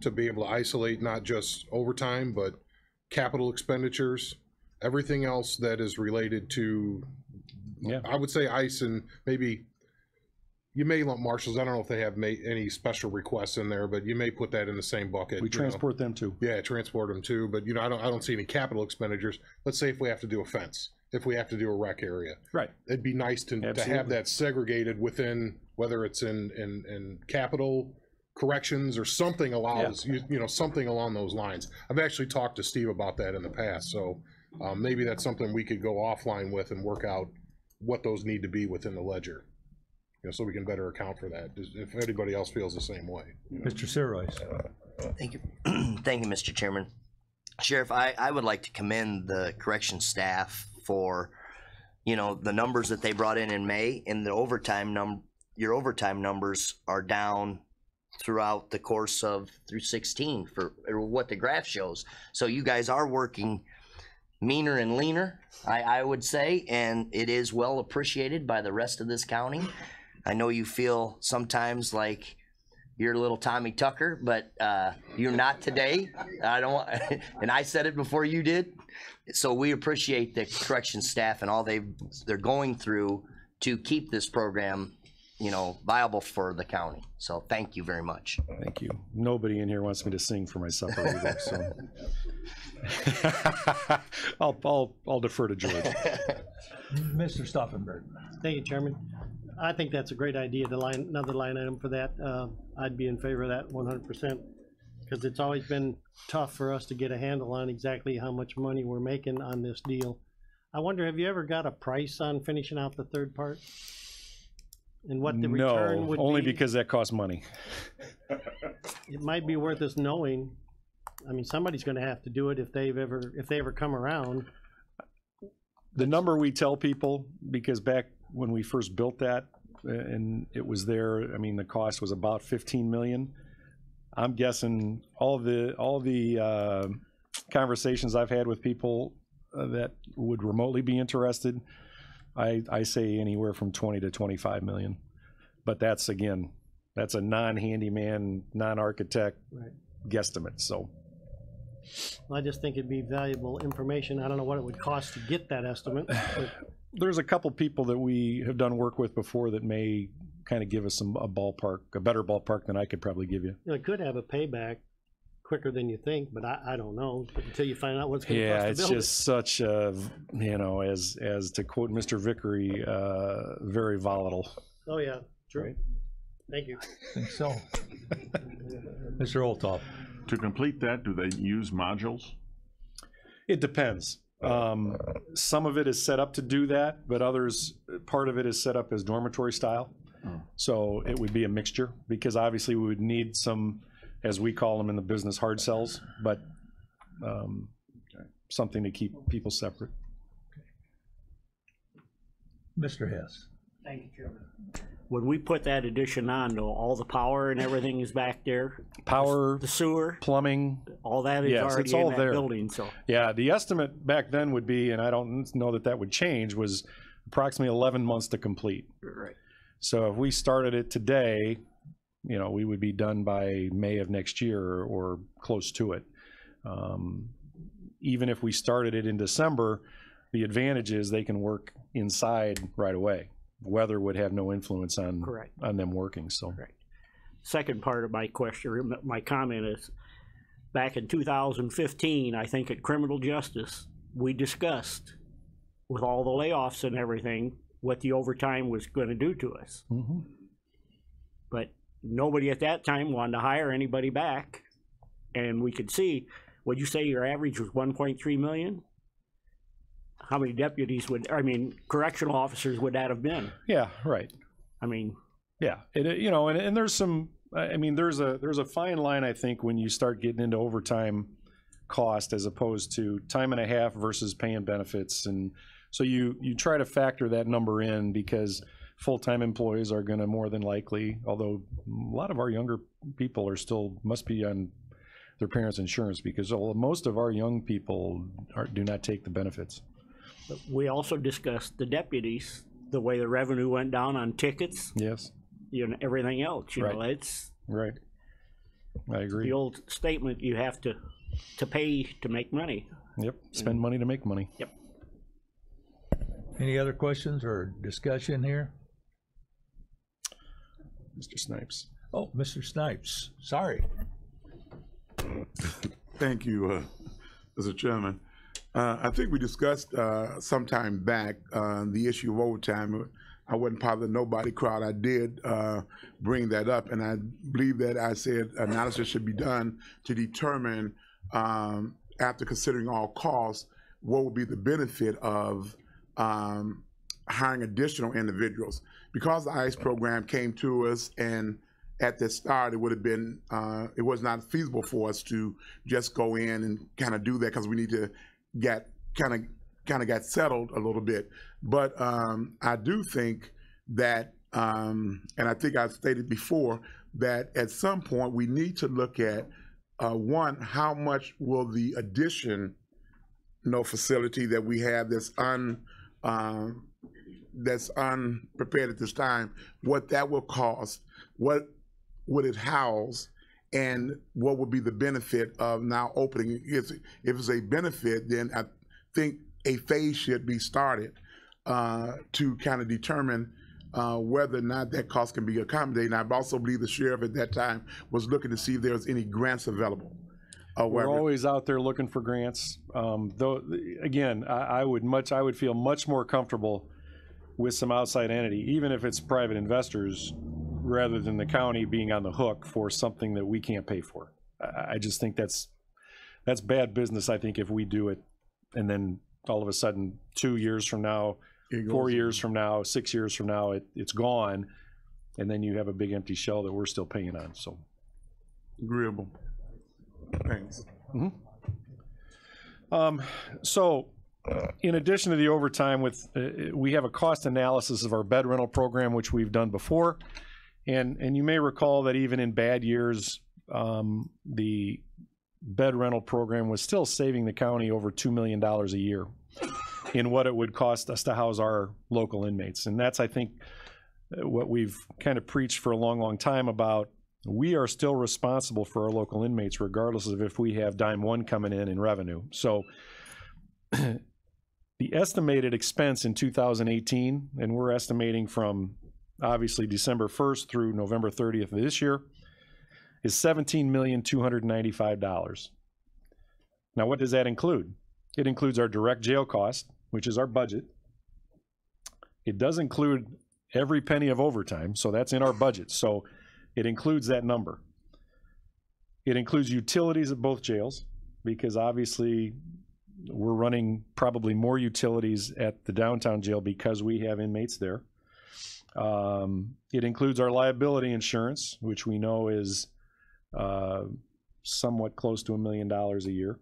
to be able to isolate not just overtime, but capital expenditures, everything else that is related to, I would say ICE, and maybe you may lump marshals. I don't know if they have any special requests in there, but you may put that in the same bucket. We transport them too. Yeah, transport them too. But I don't see any capital expenditures. Let's say if we have to do a fence, if we have to do a rec area, right? It'd be nice to have that segregated within, whether it's in capital corrections or something allows something along those lines. I've actually talked to Steve about that in the past, so maybe that's something we could go offline with and work out what those need to be within the ledger, so we can better account for that. If anybody else feels the same way. Mr. Sirois. Thank you, thank you, Mr. Chairman. Sheriff, I would like to commend the correction staff for the numbers that they brought in May, and the overtime your overtime numbers are down throughout the course of through 16 for what the graph shows. So you guys are working meaner and leaner, I would say, and it is well appreciated by the rest of this county. I know you feel sometimes like you're a little Tommy Tucker, but you're not today. I don't, and I said it before you did. So we appreciate the correction staff and all they're going through to keep this program viable for the county. So thank you very much. Thank you. Nobody in here wants me to sing for my supper either, so I'll defer to George. Mr. Stauffenberg. Thank you, Chairman. I think that's a great idea, another line item for that. I'd be in favor of that 100%, because it's always been tough for us to get a handle on exactly how much money we're making on this deal. I wonder, have you ever got a price on finishing out the third part? And what the return would be? No, only because that costs money. It might be worth us knowing. I mean, somebody's going to have to do it if they ever come around. The number we tell people, because back when we first built that and it was there, I mean, the cost was about 15 million. I'm guessing all the conversations I've had with people that would remotely be interested, I say anywhere from 20 to 25 million. But that's, again, that's a non-handyman, non-architect guesstimate. So I just think it'd be valuable information. I don't know what it would cost to get that estimate. There's a couple people that we have done work with before that may kind of give us a better ballpark than I could probably give you. It could have a payback quicker than you think, but I don't know until you find out what's going to cost to build it. Yeah, it's just such a, as to quote Mr. Vickery, very volatile. Oh yeah, true. Right? Thank you. I think so. Mr. Olthoff. To complete that, do they use modules? It depends. Some of it is set up to do that, but part of it is set up as dormitory style. So it would be a mixture, because obviously we would need some, as we call them in the business, hard cells, but something to keep people separate. Mr. Hess. Thank you, Chairman. When we put that addition on, though, all the power and everything is back there? Power, the sewer, plumbing, all that is already it's all in that there. building. So yeah, the estimate back then would be, and I don't know that would change, was approximately 11 months to complete. Right. So if we started it today, we would be done by May of next year or close to it. Even if we started it in December, the advantage is they can work inside right away. Weather would have no influence on them working. So, second part of my question, my comment is, back in 2015, I think at Criminal Justice, we discussed with all the layoffs and everything what the overtime was going to do to us. Mm-hmm. But nobody at that time wanted to hire anybody back, and we could see. Would you say your average was 1.3 million? How many deputies correctional officers would that have been? Yeah, right. I mean, yeah, and there's some. There's a fine line, I think, when you start getting into overtime cost as opposed to time and a half versus paying benefits, and so you try to factor that number in, because full-time employees are going to more than likely, although a lot of our younger people must be on their parents' insurance, because most of our young people do not take the benefits. We also discussed the deputies the way the revenue went down on tickets, Yes, everything else, you know, Right. it's right. I agree. the old statement, you have to pay to make money. Yep, spend money to make money. Yep. Any other questions or discussion here? Mr. Snipes. Oh, Mr. Snipes, sorry. Thank you, Mr. Chairman. I think we discussed some time back the issue of overtime. I wasn't part of the nobody crowd. I did bring that up, and I believe that I said analysis should be done to determine, after considering all costs, what would be the benefit of hiring additional individuals. Because the ICE program came to us, and at the start, it would have been, it was not feasible for us to just go in and kind of do that, because we need to get kind of got settled a little bit. But I do think that, and I think I've stated before, that at some point we need to look at, one, how much will the addition, facility that we have that's unprepared at this time, what that will cost, what would it house, and what would be the benefit of now opening? If it's a benefit, then I think a phase should be started to kind of determine whether or not that cost can be accommodated. And I also believe the sheriff at that time was looking to see if there was any grants available. We're always out there looking for grants. Though, again, I would feel much more comfortable with some outside entity, even if it's private investors, rather than the county being on the hook for something that we can't pay for. I just think that's bad business. I think if we do it, and then all of a sudden 2 years from now, 4 years from now, 6 years from now, it's gone, and then you have a big empty shell that we're still paying on. So agreeable. Thanks. So in addition to the overtime, we have a cost analysis of our bed rental program, which we've done before. And you may recall that even in bad years, the bed rental program was still saving the county over $2 million a year in what it would cost us to house our local inmates. And that's, I think, what we've kind of preached for a long, long time about. We are still responsible for our local inmates, regardless of if we have dime one coming in revenue. So the estimated expense in 2018, and we're estimating from obviously December 1st through November 30th of this year, is $17,295,000. Now, what does that include? It includes our direct jail cost, which is our budget. It does include every penny of overtime, so that's in our budget. So it includes that number. It includes utilities at both jails, because obviously we're running probably more utilities at the downtown jail because we have inmates there. It includes our liability insurance, which we know is somewhat close to $1 million a year.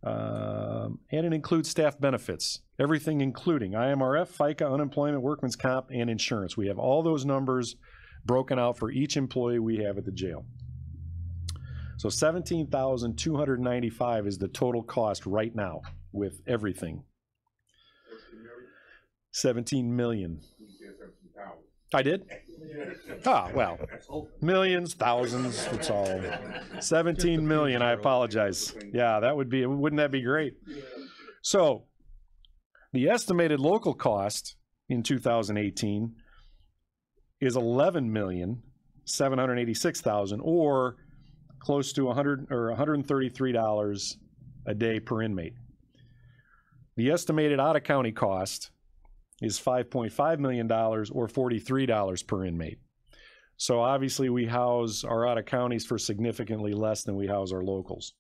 And it includes staff benefits, everything including IMRF, FICA, unemployment, workman's comp, and insurance. We have all those numbers broken out for each employee we have at the jail. So $17,295 is the total cost right now with everything. 17 million. I did? Ah, well, millions, thousands, it's all. 17 million, I apologize. Yeah, wouldn't that be great? So the estimated local cost in 2018 is $11,786,000, or close to $133 a day per inmate. The estimated out-of-county cost is $5.5 million, or $43 per inmate. So obviously we house our out-of-counties for significantly less than we house our locals.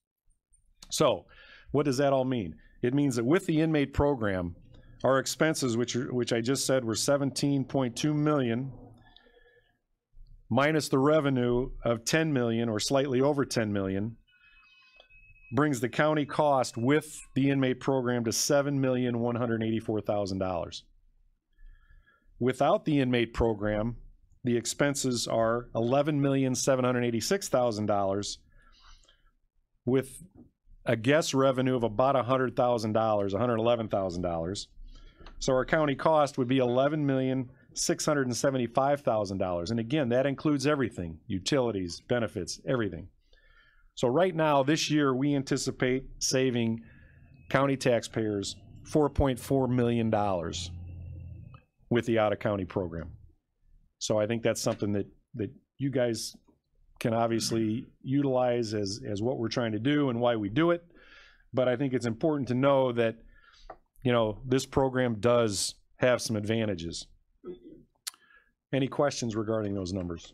So what does that all mean? It means that with the inmate program, our expenses, which I just said were $17.2 million, minus the revenue of $10 million, or slightly over $10 million, brings the county cost with the inmate program to $7,184,000. Without the inmate program, the expenses are $11,786,000, with a guest revenue of about $100,000, $111,000, So our county cost would be $11,675,000. And again, that includes everything, utilities, benefits, everything. So right now, this year, we anticipate saving county taxpayers $4.4 million with the out-of-county program. So I think that's something that you guys can obviously utilize as what we're trying to do and why we do it. But I think it's important to know that, you know, this program does have some advantages. Any questions regarding those numbers?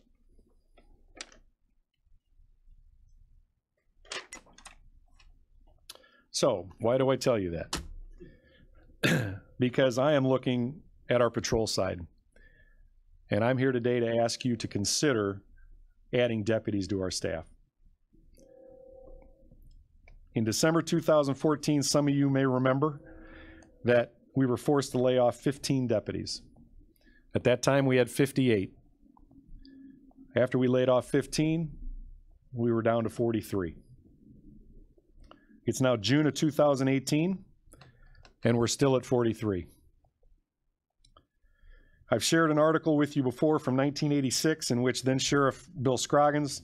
So why do I tell you that? Because I am looking at our patrol side. And I'm here today to ask you to consider adding deputies to our staff. In December 2014, some of you may remember that we were forced to lay off 15 deputies. At that time, we had 58. After we laid off 15, we were down to 43. It's now June of 2018, and we're still at 43. I've shared an article with you before from 1986 in which then Sheriff Bill Scroggins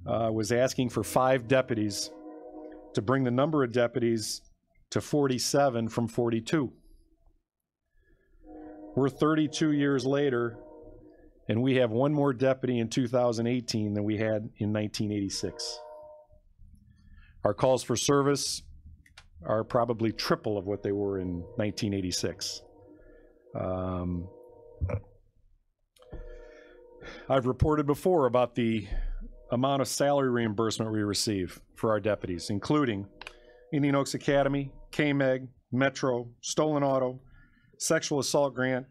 was asking for 5 deputies to bring the number of deputies to 47 from 42. We're 32 years later, and we have 1 more deputy in 2018 than we had in 1986. Our calls for service are probably triple of what they were in 1986. I've reported before about the amount of salary reimbursement we receive for our deputies, including Indian Oaks Academy, KMEG, Metro, Stolen Auto, Sexual Assault Grant,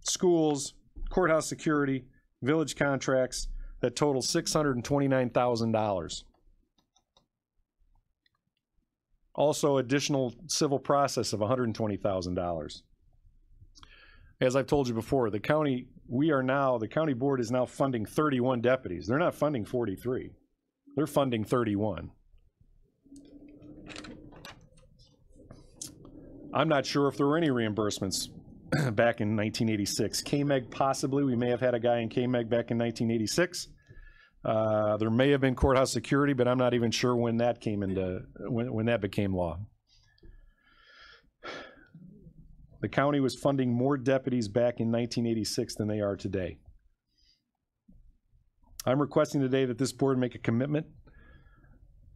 schools, courthouse security, village contracts that total $629,000. Also, additional civil process of $120,000. As I've told you before, the county board is now funding 31 deputies. They're not funding 43. They're funding 31. I'm not sure if there were any reimbursements back in 1986. KMEG possibly. We may have had a guy in KMEG back in 1986. There may have been courthouse security, but I'm not even sure when that came into, when that became law. The county was funding more deputies back in 1986 than they are today. I'm requesting today that this board make a commitment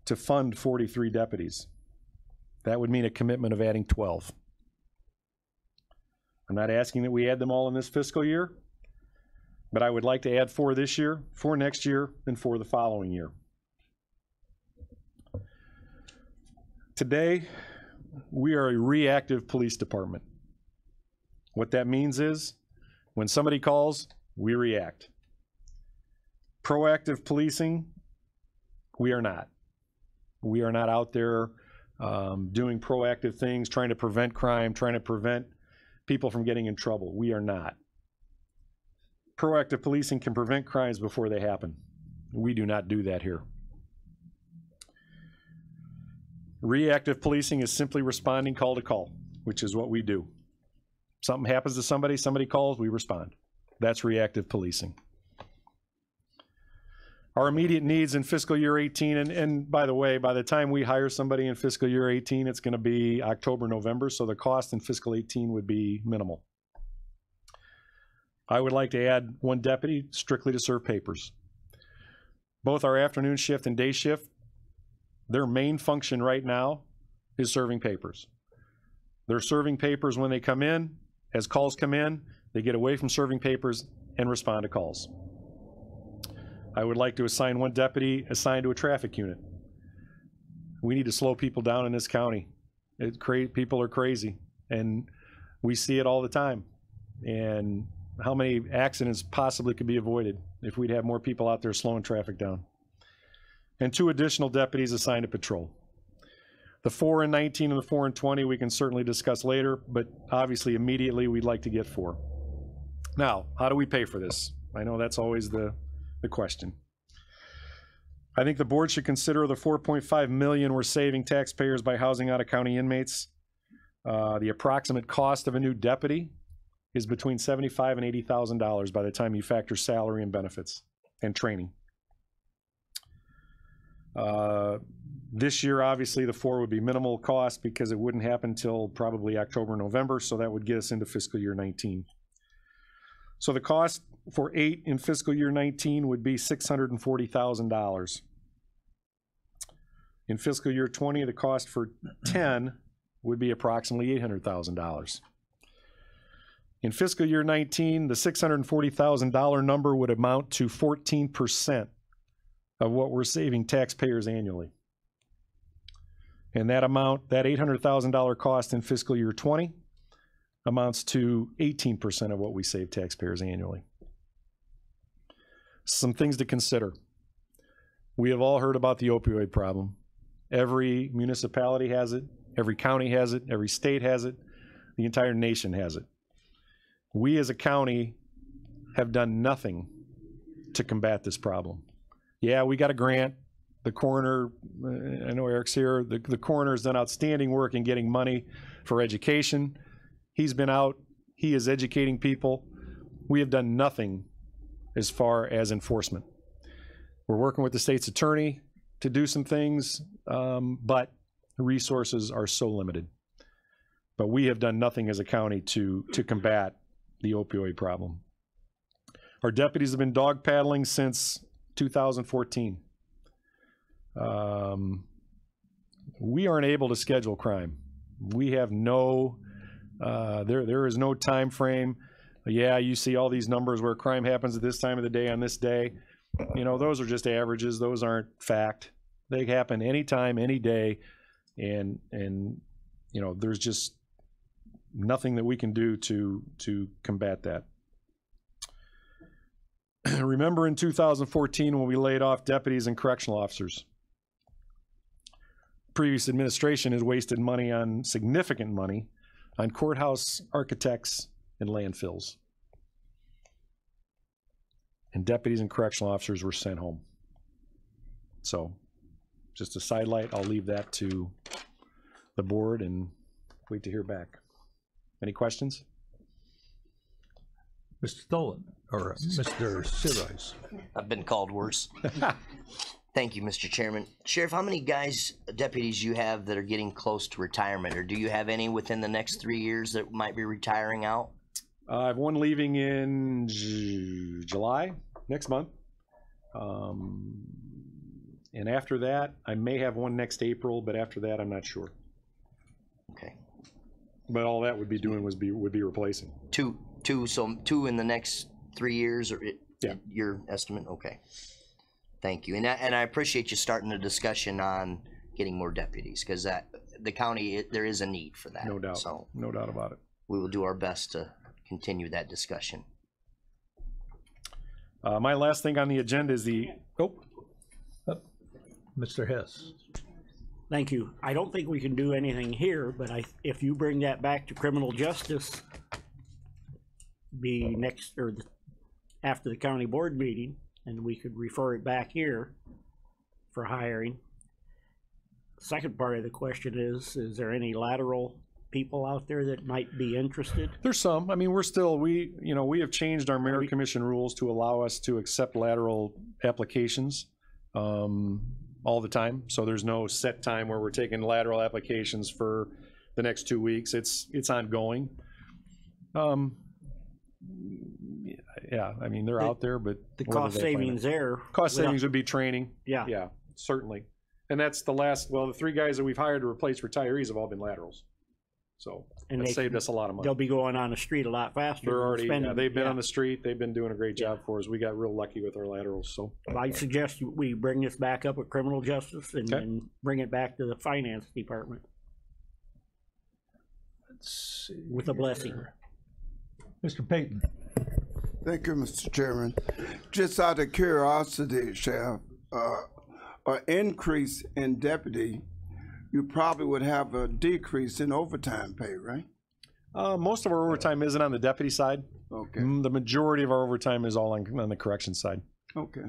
to fund 43 deputies. That would mean a commitment of adding 12. I'm not asking that we add them all in this fiscal year, but I would like to add 4 this year, 4 next year, and 4 the following year. Today, we are a reactive police department. What that means is, when somebody calls, we react. Proactive policing, we are not. We are not out there doing proactive things, trying to prevent crime, trying to prevent people from getting in trouble. We are not. Proactive policing can prevent crimes before they happen. We do not do that here. Reactive policing is simply responding call to call, which is what we do. Something happens to somebody, somebody calls, we respond. That's reactive policing. Our immediate needs in fiscal year 18, and by the way, by the time we hire somebody in fiscal year 18, it's going to be October, November, so the cost in fiscal 18 would be minimal. I would like to add 1 deputy strictly to serve papers. Both our afternoon shift and day shift, their main function right now is serving papers. They're serving papers when they come in. As calls come in, they get away from serving papers and respond to calls. I would like to assign 1 deputy assigned to a traffic unit. We need to slow people down in this county. People are crazy, and we see it all the time. And how many accidents possibly could be avoided if we'd have more people out there slowing traffic down. And 2 additional deputies assigned to patrol. The 4 and 19 and the 4 and 20 we can certainly discuss later, but obviously immediately we'd like to get 4. Now, how do we pay for this? I know that's always the question. I think the board should consider the $4.5 million we're saving taxpayers by housing out-of-county inmates. The approximate cost of a new deputy is between $75,000 and $80,000 by the time you factor salary and benefits and training. This year, obviously, the 4 would be minimal cost because it wouldn't happen until probably October, November, so that would get us into fiscal year 19. So the cost for 8 in fiscal year 19 would be $640,000. In fiscal year 20, the cost for 10 would be approximately $800,000. In fiscal year 19, the $640,000 number would amount to 14% of what we're saving taxpayers annually. And that amount, that $800,000 cost in fiscal year 20, amounts to 18% of what we save taxpayers annually. Some things to consider. We have all heard about the opioid problem. Every municipality has it, every county has it, every state has it, the entire nation has it. We as a county have done nothing to combat this problem. Yeah, we got a grant. The coroner, I know Eric's here, the coroner has done outstanding work in getting money for education. He's been out, he is educating people. We have done nothing as far as enforcement. We're working with the state's attorney to do some things, but the resources are so limited. But we have done nothing as a county to combat the opioid problem. Our deputies have been dog paddling since 2014. We aren't able to schedule crime. We have no, there is no time frame. Yeah, you see all these numbers where crime happens at this time of the day on this day. You know, those are just averages. Those aren't fact. They happen anytime, any day, and you know, there's just nothing that we can do to combat that. Remember in 2014 when we laid off deputies and correctional officers? Previous administration has wasted money on, significant money, on courthouse architects and landfills. And deputies and correctional officers were sent home. So, just a sidelight, I'll leave that to the board and wait to hear back. Any questions? Mr. Stolen, or Mr. Sirois. I've been called worse. Thank you, Mr. Chairman. Sheriff, how many deputies you have that are getting close to retirement, or do you have any within the next 3 years that might be retiring out? I have one leaving in July, next month. And after that, I may have one next April, but after that, I'm not sure. Okay. But all that would be doing would be replacing. Two in the next 3 years, or yeah, your estimate? Okay. Thank you. And I appreciate you starting the discussion on getting more deputies, because the county, there is a need for that. No doubt. So no doubt about it. We will do our best to continue that discussion. My last thing on the agenda is Mr. Hess. Thank you. I don't think we can do anything here, but if you bring that back to criminal justice, be next or after the county board meeting, and we could refer it back here for hiring. Second part of the question is there any lateral people out there that might be interested? There's some. I mean, we have changed our merit commission rules to allow us to accept lateral applications all the time. So there's no set time where we're taking lateral applications for the next 2 weeks. It's ongoing. Yeah, I mean, they're out there, but the cost savings there. Cost savings would be training. Yeah. Yeah, certainly. And that's the 3 guys that we've hired to replace retirees have all been laterals. So that saved us a lot of money. They'll be going on the street a lot faster. They're already, they've been on the street. They've been doing a great job for us. We got real lucky with our laterals. So I suggest we bring this back up with criminal justice and bring it back to the finance department. Let's see with a blessing. Mr. Payton. Thank you, Mr. Chairman. Just out of curiosity, Sheriff, an increase in deputy, you probably would have a decrease in overtime pay, right? Most of our overtime isn't on the deputy side. Okay. The majority of our overtime is all on the corrections side. Okay.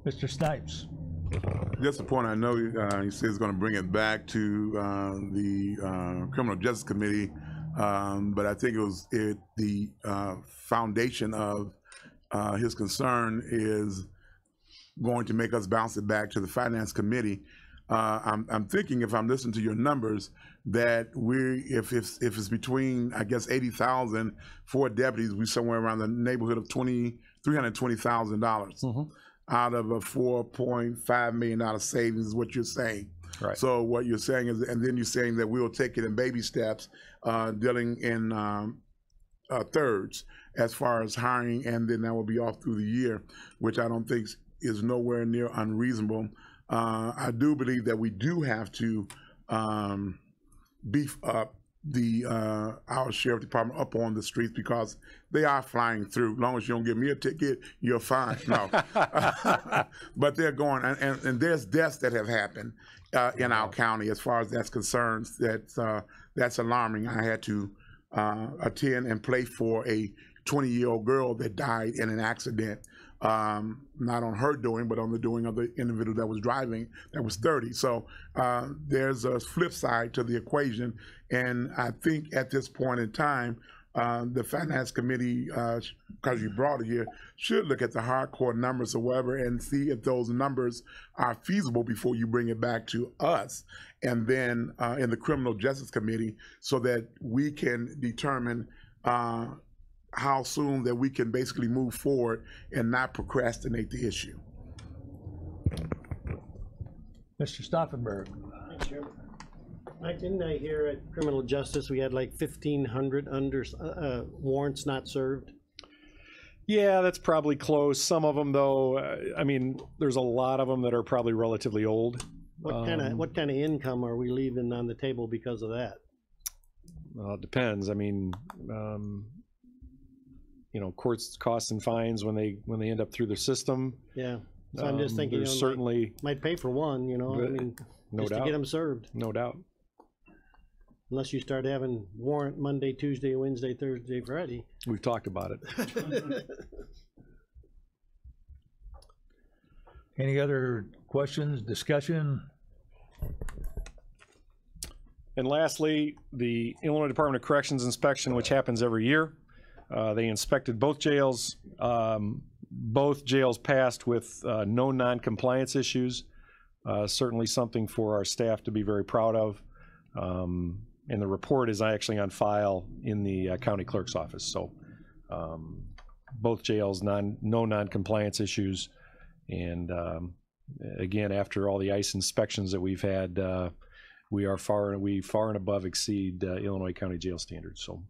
Mr. Snipes. Just a point, I know he says he's going to bring it back to the Criminal Justice Committee, but I think the foundation of his concern is going to make us bounce it back to the Finance Committee. I'm thinking, if I'm listening to your numbers, that if it's between, I guess, 80,000 for deputies, we're somewhere around the neighborhood of $320,000 out of a $4.5 million savings is what you're saying. Right. So what you're saying is, and then you're saying that we'll take it in baby steps, dealing in thirds as far as hiring, and then that will be off through the year, which I don't think is nowhere near unreasonable. I do believe that we do have to beef up our sheriff department up on the streets, because they are flying through. As long as you don't give me a ticket, you're fine. No, but they're going, and there's deaths that have happened in our county. As far as that's concerned, that's alarming. I had to attend and play for a 20-year-old girl that died in an accident. Not on her doing, but on the doing of the individual that was driving, that was 30. So there's a flip side to the equation. And I think at this point in time, the Finance Committee, because you brought it here, should look at the hardcore numbers or whatever and see if those numbers are feasible before you bring it back to us. And then in the Criminal Justice Committee, so that we can determine how soon that we can basically move forward and not procrastinate the issue. Mr. Stauffenberg. Mike, didn't I hear at Criminal Justice we had like 1,500 warrants not served? Yeah, that's probably close. Some of them, though, I mean, there's a lot of them that are probably relatively old. What kind of income are we leaving on the table because of that? Well, it depends. I mean, you know, courts, costs, and fines when they end up through the system. Yeah, so I'm just thinking, there's certainly might pay for one. You know, I mean, no just doubt, to get them served. No doubt. Unless you start having warrant Monday, Tuesday, Wednesday, Thursday, Friday. We've talked about it. Any other questions, discussion? And lastly, the Illinois Department of Corrections inspection, which happens every year. They inspected both jails. Both jails passed with no non-compliance issues. Certainly something for our staff to be very proud of. And the report is actually on file in the county clerk's office. So both jails, no non-compliance issues. And again, after all the ICE inspections that we've had, we far and above exceed Illinois County jail standards. So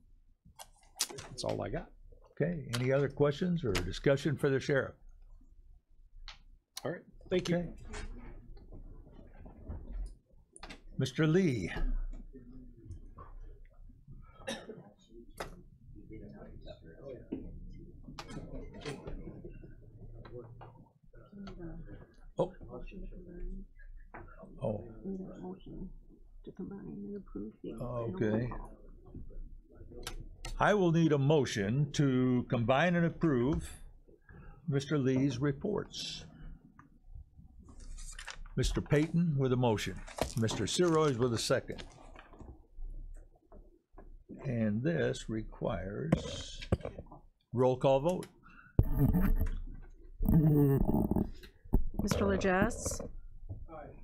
that's all I got. Okay, any other questions or discussion for the sheriff? All right, thank you. Okay. Mr. Lee. Oh. Okay. I will need a motion to combine and approve Mr. Lee's reports. Mr. Payton with a motion. Mr. Sirois with a second. And this requires roll call vote. Mr. Legess? Aye.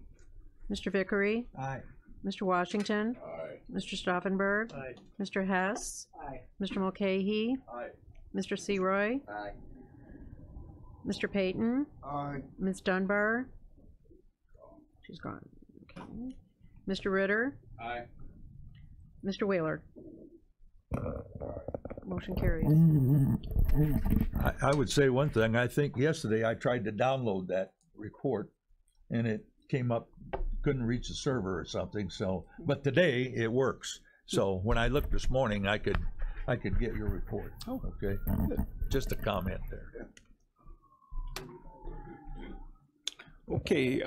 Mr. Vickery? Aye. Mr. Washington? Aye. Mr. Stauffenberg? Aye. Mr. Hess? Aye. Mr. Mulcahy? Aye. Mr. Seroy? Aye. Mr. Payton? Aye. Ms. Dunbar? She's gone. Okay. Mr. Ritter? Aye. Mr. Whaler? Motion carries. I would say one thing. I think yesterday I tried to download that report and it came up, couldn't reach the server or something. So, but today it works. So when I looked this morning, I could get your report. Oh, okay. Just a comment there. Okay,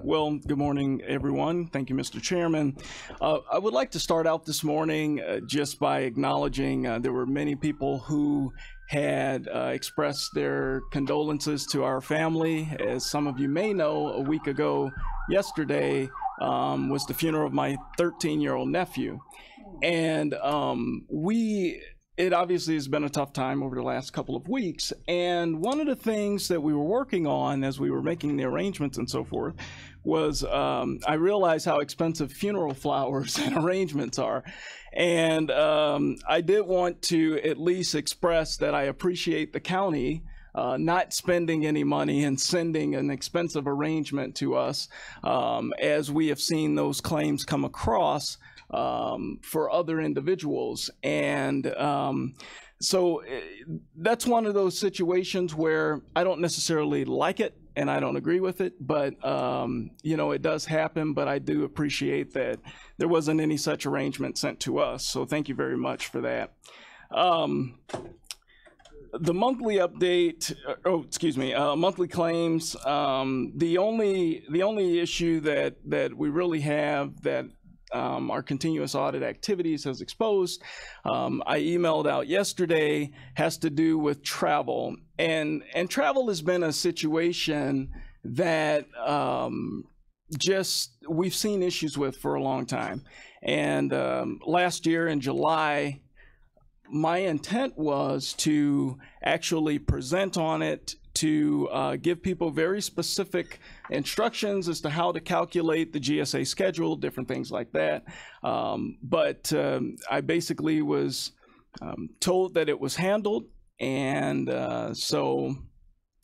well, good morning, everyone. Thank you, Mr. Chairman. I would like to start out this morning just by acknowledging there were many people who had expressed their condolences to our family. As some of you may know, a week ago yesterday was the funeral of my 13-year-old nephew. And it obviously has been a tough time over the last couple of weeks. And one of the things that we were working on as we were making the arrangements and so forth was I realized how expensive funeral flowers and arrangements are. And I did want to at least express that I appreciate the county not spending any money and sending an expensive arrangement to us, as we have seen those claims come across for other individuals. And so that's one of those situations where I don't necessarily like it and I don't agree with it, but you know, it does happen. But I do appreciate that there wasn't any such arrangement sent to us. So thank you very much for that. The monthly update, monthly claims. The only issue that we really have that our continuous audit activities has exposed, I emailed out yesterday, has to do with travel. And travel has been a situation that we've seen issues with for a long time. And last year in July, my intent was to actually present on it, to give people very specific instructions as to how to calculate the GSA schedule, different things like that. But I basically was told that it was handled, and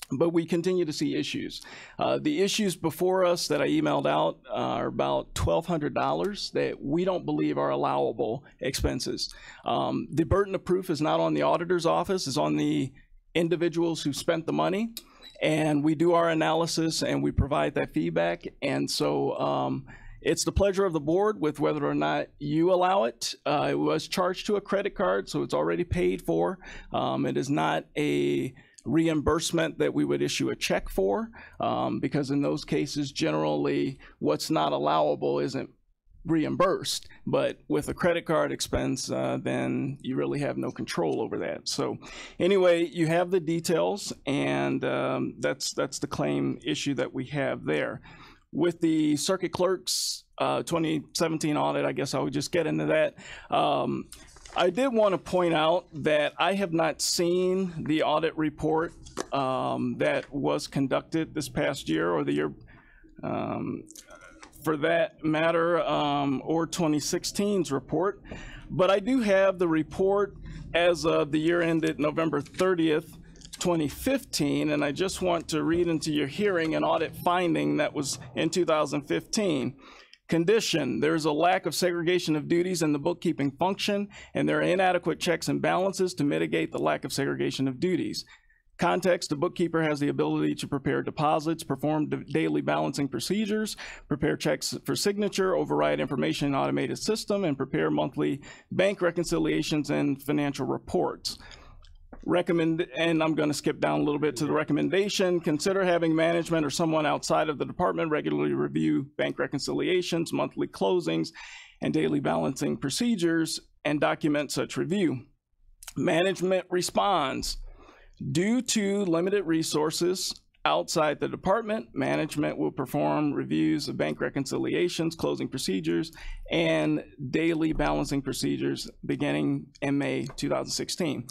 but we continue to see issues. The issues before us that I emailed out are about $1,200 that we don't believe are allowable expenses. The burden of proof is not on the auditor's office, it's on the individuals who spent the money. And we do our analysis and we provide that feedback. And so it's the pleasure of the board with whether or not you allow it. It was charged to a credit card, so it's already paid for. It is not a reimbursement that we would issue a check for, because in those cases, generally, what's not allowable isn't reimbursed. But with a credit card expense, then you really have no control over that. So anyway, you have the details, and that's the claim issue that we have there. With the circuit clerk's 2017 audit, I guess I would just get into that. I did want to point out that I have not seen the audit report that was conducted this past year or the year for that matter, or 2016's report. But I do have the report as of the year ended November 30th, 2015, and I just want to read into your hearing an audit finding that was in 2015. Condition: there's a lack of segregation of duties in the bookkeeping function, and there are inadequate checks and balances to mitigate the lack of segregation of duties. Context: the bookkeeper has the ability to prepare deposits, perform daily balancing procedures, prepare checks for signature, override information in an automated system, and prepare monthly bank reconciliations and financial reports. And I'm going to skip down a little bit to the recommendation. Consider having management or someone outside of the department regularly review bank reconciliations, monthly closings, and daily balancing procedures, and document such review. Management responds: due to limited resources outside the department, management will perform reviews of bank reconciliations, closing procedures, and daily balancing procedures beginning in May 2016.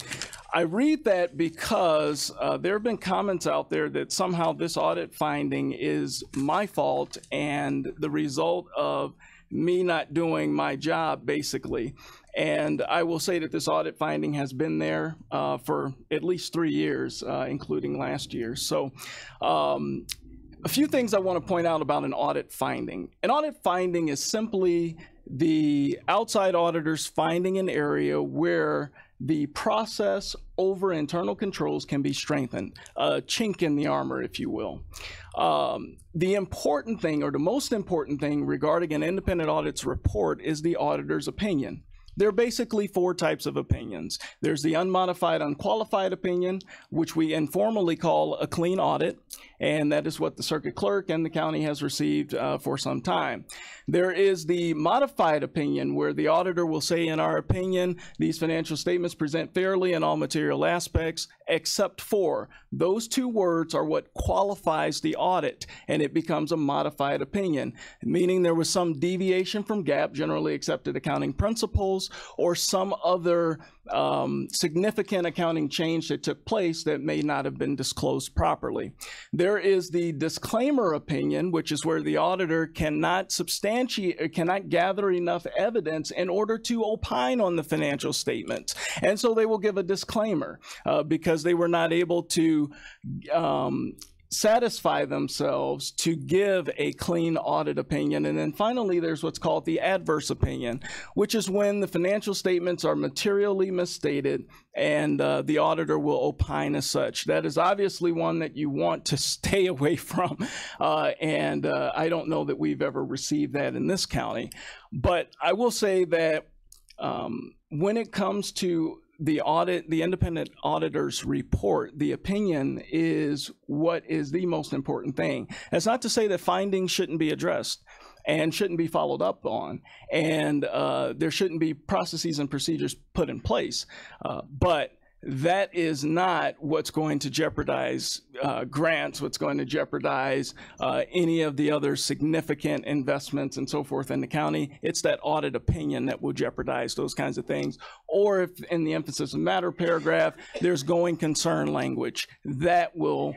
I read that because there have been comments out there that somehow this audit finding is my fault and the result of me not doing my job, basically. And I will say that this audit finding has been there for at least 3 years, including last year. So a few things I want to point out about an audit finding. An audit finding is simply the outside auditors finding an area where the process over internal controls can be strengthened, a chink in the armor, if you will. The important thing, or the most important thing regarding an independent audit's report, is the auditor's opinion. There are basically four types of opinions. There's the unmodified, unqualified opinion, which we informally call a clean audit, and that is what the circuit clerk and the county has received for some time. There is the modified opinion, where the auditor will say, in our opinion, these financial statements present fairly in all material aspects, except for those two words are what qualifies the audit, and it becomes a modified opinion, meaning there was some deviation from GAAP, generally accepted accounting principles, or some other significant accounting change that took place that may not have been disclosed properly. There is the disclaimer opinion, which is where the auditor cannot gather enough evidence in order to opine on the financial statements. And so they will give a disclaimer because they were not able to satisfy themselves to give a clean audit opinion. And then finally, there's what's called the adverse opinion, which is when the financial statements are materially misstated and the auditor will opine as such. That is obviously one that you want to stay away from. And I don't know that we've ever received that in this county. But I will say that when it comes to the audit, the independent auditor's report, the opinion is what is the most important thing. That's not to say that findings shouldn't be addressed and shouldn't be followed up on, and there shouldn't be processes and procedures put in place, but that is not what's going to jeopardize grants, what's going to jeopardize any of the other significant investments and so forth in the county. It's that audit opinion that will jeopardize those kinds of things. Or if in the emphasis of matter paragraph, there's going concern language, that will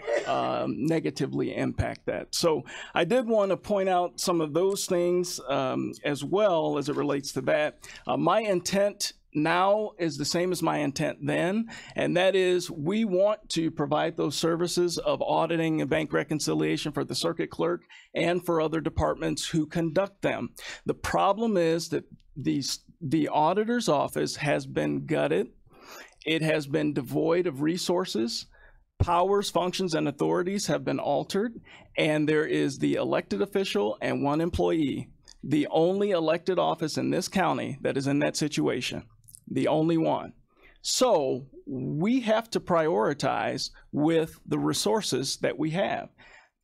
negatively impact that. So I did want to point out some of those things as well as it relates to that. My intent now is the same as my intent then, and that is we want to provide those services of auditing and bank reconciliation for the circuit clerk and for other departments who conduct them. The problem is that the auditor's office has been gutted. It has been devoid of resources. Powers, functions, and authorities have been altered, and there is the elected official and one employee, the only elected office in this county that is in that situation. The only one. So we have to prioritize with the resources that we have.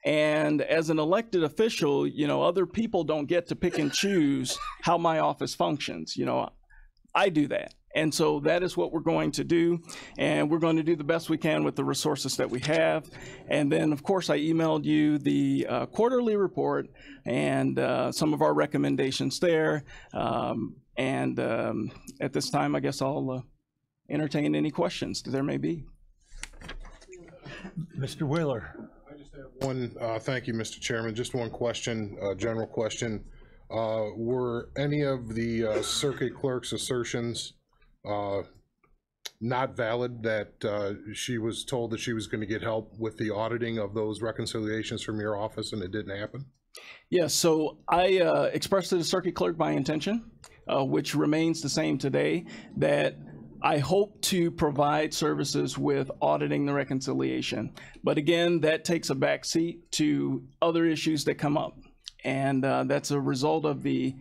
And as an elected official, you know, other people don't get to pick and choose how my office functions. You know, I do that. And so that is what we're going to do. And we're going to do the best we can with the resources that we have. And then, of course, I emailed you the quarterly report and some of our recommendations there. At this time, I guess I'll entertain any questions that there may be. Mr. Wheeler. I just have one, thank you, Mr. Chairman. Just one question, general question. Were any of the circuit clerk's assertions not valid, that she was told that she was going to get help with the auditing of those reconciliations from your office and it didn't happen? Yes, so I expressed to the circuit clerk my intention, which remains the same today, that I hope to provide services with auditing the reconciliation. But again, that takes a backseat to other issues that come up. And that's a result of the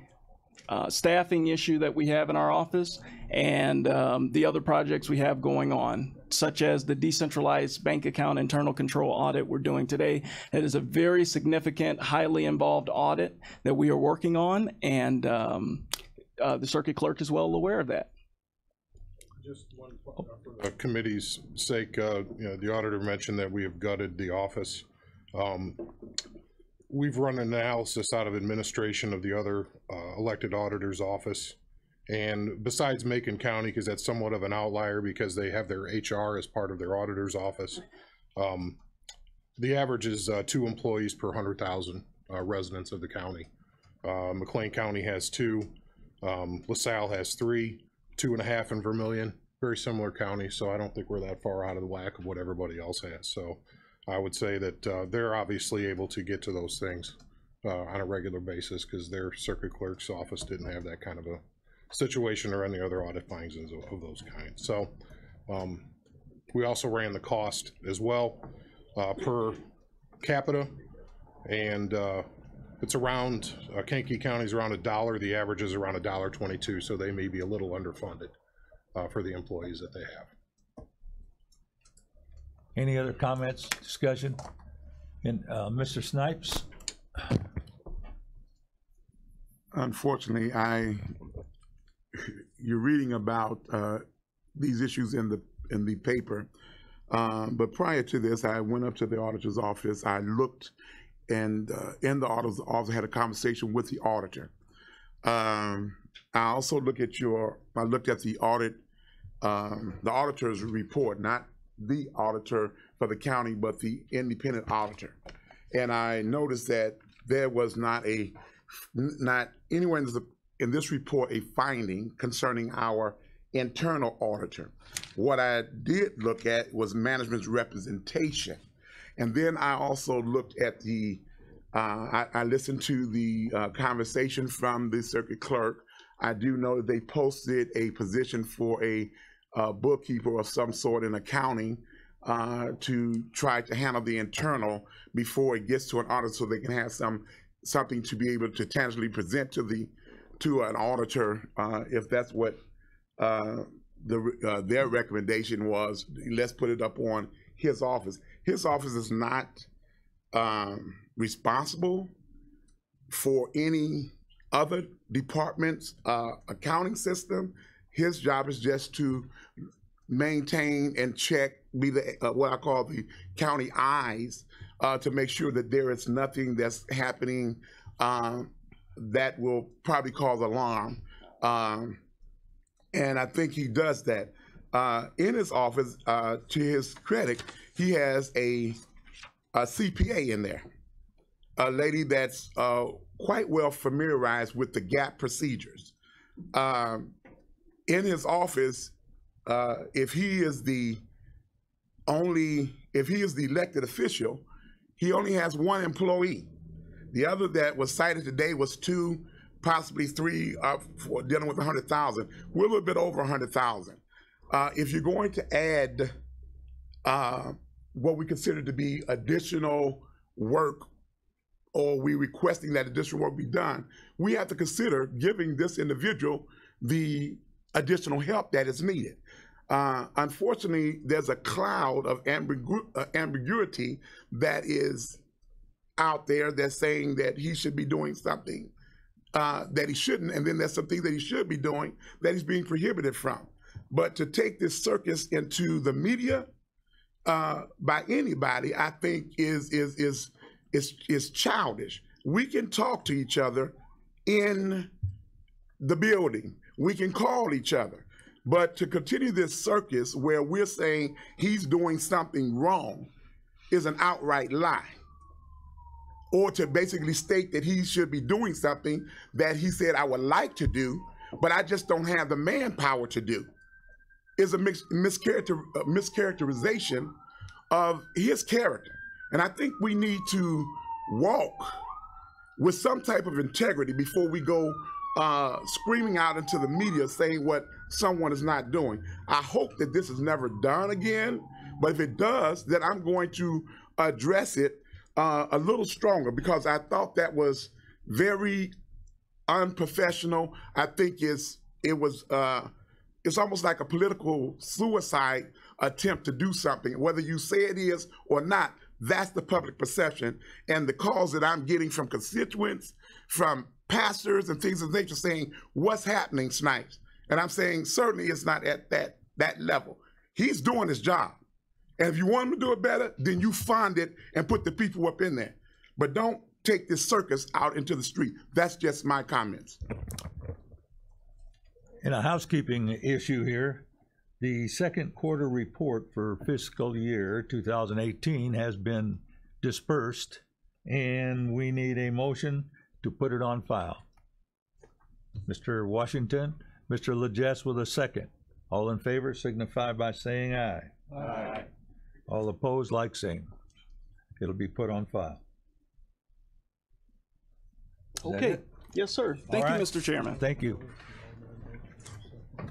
staffing issue that we have in our office and the other projects we have going on, such as the decentralized bank account internal control audit we're doing today. It is a very significant, highly involved audit that we are working on, and the circuit clerk is well aware of that. Just one for the committee's sake, you know, the auditor mentioned that we have gutted the office. We've run an analysis out of administration of the other elected auditor's office. And besides Macon County, because that's somewhat of an outlier because they have their HR as part of their auditor's office, the average is 2 employees per 100,000 residents of the county. McLean County has 2, LaSalle has 3, 2.5 in Vermilion, very similar counties, so I don't think we're that far out of the whack of what everybody else has. So I would say that they're obviously able to get to those things on a regular basis because their circuit clerk's office didn't have that kind of a situation or any other audit findings of those kinds. So we also ran the cost as well per capita, and It's around, Kankakee County's around $1, the average is around $1.22, so they may be a little underfunded for the employees that they have. Any other comments, discussion? And Mr. Snipes? Unfortunately, you're reading about these issues in the paper, but prior to this, I went up to the auditor's office. I looked, and in the auditor's office, I had a conversation with the auditor. I also looked at the audit, the auditor's report, not the auditor for the county, but the independent auditor, and I noticed that there was not anywhere in this report a finding concerning our internal auditor. What I did look at was management's representation. And then I also looked at I listened to the conversation from the circuit clerk. I do know that they posted a position for a bookkeeper of some sort in accounting to try to handle the internal before it gets to an audit, so they can have something to be able to tangibly present to an auditor if that's what their recommendation was. Let's put it up on his office. His office is not responsible for any other department's accounting system. His job is just to maintain and check, be the what I call the county eyes, to make sure that there is nothing that's happening that will probably cause alarm. And I think he does that. In his office, to his credit, he has a CPA in there, a lady that's quite well familiarized with the GAAP procedures. In his office, if he is the elected official, he only has one employee. The other that was cited today was 2, possibly 3, for dealing with 100,000. We're a little bit over 100,000. If you're going to add what we consider to be additional work, or we requesting that additional work be done, we have to consider giving this individual the additional help that is needed. Unfortunately, there's a cloud of ambiguity that is out there that's saying that he should be doing something that he shouldn't, and then there's something that he should be doing that he's being prohibited from. But to take this circus into the media by anybody, I think is childish. We can talk to each other in the building. We can call each other. But to continue this circus where we're saying he's doing something wrong is an outright lie. Or to basically state that he should be doing something that he said, I would like to do, but I just don't have the manpower to do, is a mischaracterization of his character. And I think we need to walk with some type of integrity before we go screaming out into the media saying what someone is not doing. I hope that this is never done again, but if it does, then I'm going to address it a little stronger, because I thought that was very unprofessional. I think it's almost like a political suicide attempt to do something. Whether you say it is or not, that's the public perception. And the calls that I'm getting from constituents, from pastors and things of nature saying, what's happening, Snipes? And I'm saying, certainly it's not at that level. He's doing his job. And if you want him to do it better, then you fund it and put the people up in there. But don't take this circus out into the street. That's just my comments. In a housekeeping issue here, the second quarter report for fiscal year 2018 has been dispersed, and we need a motion to put it on file. Mr. Washington, Mr. Legesse with a second. All in favor signify by saying aye. Aye. All opposed, like same. It'll be put on file. Okay. Yes, sir. Thank you, Mr. Chairman. Thank you.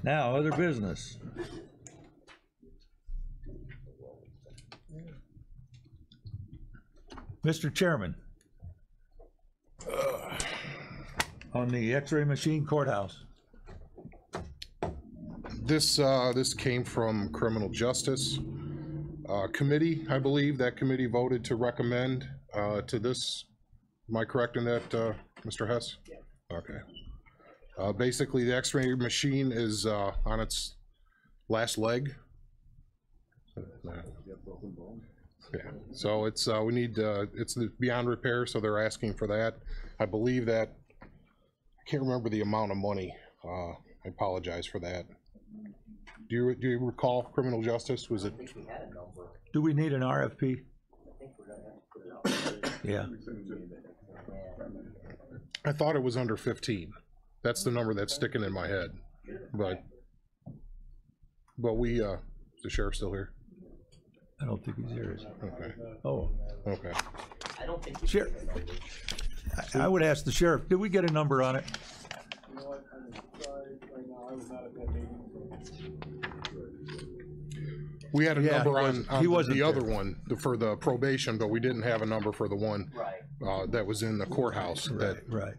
Now, other business. Mr. Chairman, On the x-ray machine courthouse. This came from Criminal Justice Committee, I believe. That committee voted to recommend to this. Am I correct in that, Mr. Hess? Yeah. Okay. Basically, the x-ray machine is on its last leg. Yeah, so it's we need it's beyond repair, so they're asking for that. I believe that, I can't remember the amount of money. I apologize for that. Do you recall Criminal Justice? Was it? Do we need an RFP? Yeah. I thought it was under 15. That's the number that's sticking in my head. But we, is the sheriff still here? I don't think he's here, is he? Okay. Oh. Okay. I don't think. Sheriff, I would ask the sheriff, did we get a number on it? We had a Yeah, number he on wasn't the other there. one, for the probation, but we didn't have a number for the one that was in the courthouse that Right.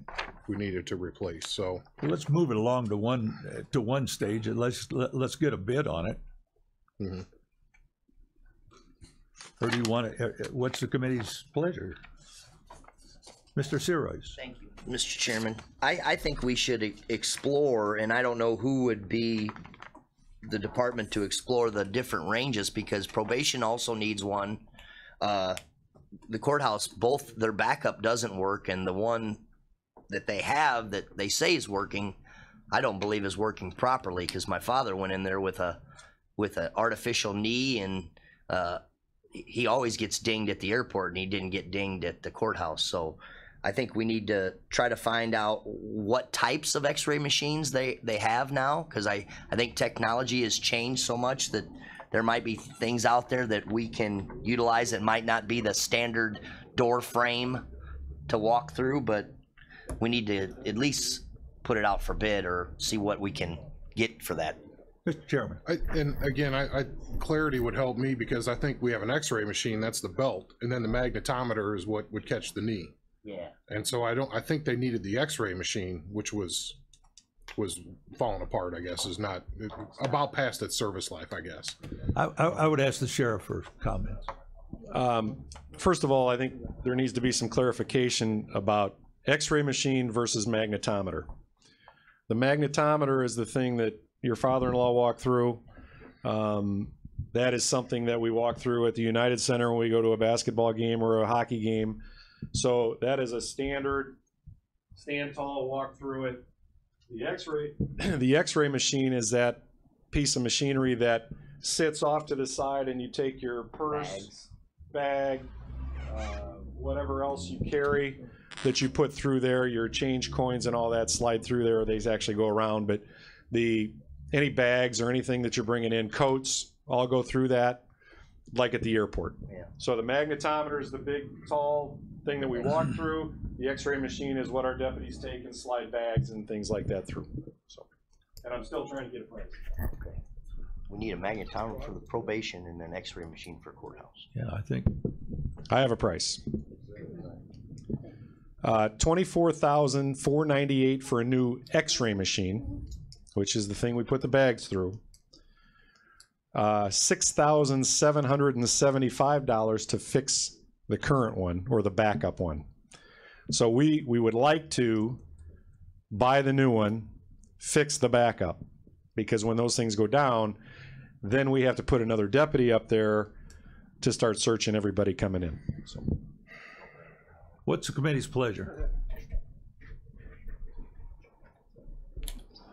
we needed to replace, so. Well, let's move it along to one stage, and let's get a bid on it. Mm-hmm. Or do you want it, what's the committee's pleasure? Mr. Sirois? Thank you, Mr. Chairman. I think we should explore, and I don't know who would be the department to explore the different ranges, because probation also needs one. The courthouse, both their backup doesn't work, and the one that they have that they say is working, I don't believe is working properly, because my father went in there with an artificial knee, and he always gets dinged at the airport, and he didn't get dinged at the courthouse. So I think we need to try to find out what types of x-ray machines they have now, because I think technology has changed so much that there might be things out there that we can utilize that might not be the standard door frame to walk through, but we need to at least put it out for bid or see what we can get for that. Mr. Chairman. And again, clarity would help me, because I think we have an x-ray machine, that's the belt, and then the magnetometer is what would catch the knee. Yeah. And so I think they needed the x-ray machine, which was falling apart, I guess, is not, about past its service life, I guess. I would ask the sheriff for comments. First of all, I think there needs to be some clarification about x-ray machine versus magnetometer. The magnetometer is the thing that your father-in-law walked through. That is something that we walk through at the United Center when we go to a basketball game or a hockey game. So that is a standard, stand tall, walk through it. The x-ray machine is that piece of machinery that sits off to the side, and you take your purse, bag, whatever else you carry that you put through there, your change coins and all that slide through there, or they actually go around. But any bags or anything that you're bringing in, coats, all go through that, like at the airport. Yeah. So the magnetometer is the big, tall thing that we walk through. The x-ray machine is what our deputies take and slide bags and things like that through. So, and I'm still trying to get a price. Okay. We need a magnetometer for the probation and an x-ray machine for courthouse. Yeah, I think. I have a price. $24,498 for a new x-ray machine, which is the thing we put the bags through. $6,775 to fix the current one or the backup one. So we would like to buy the new one, fix the backup, because when those things go down, then we have to put another deputy up there to start searching everybody coming in. So. What's the committee's pleasure?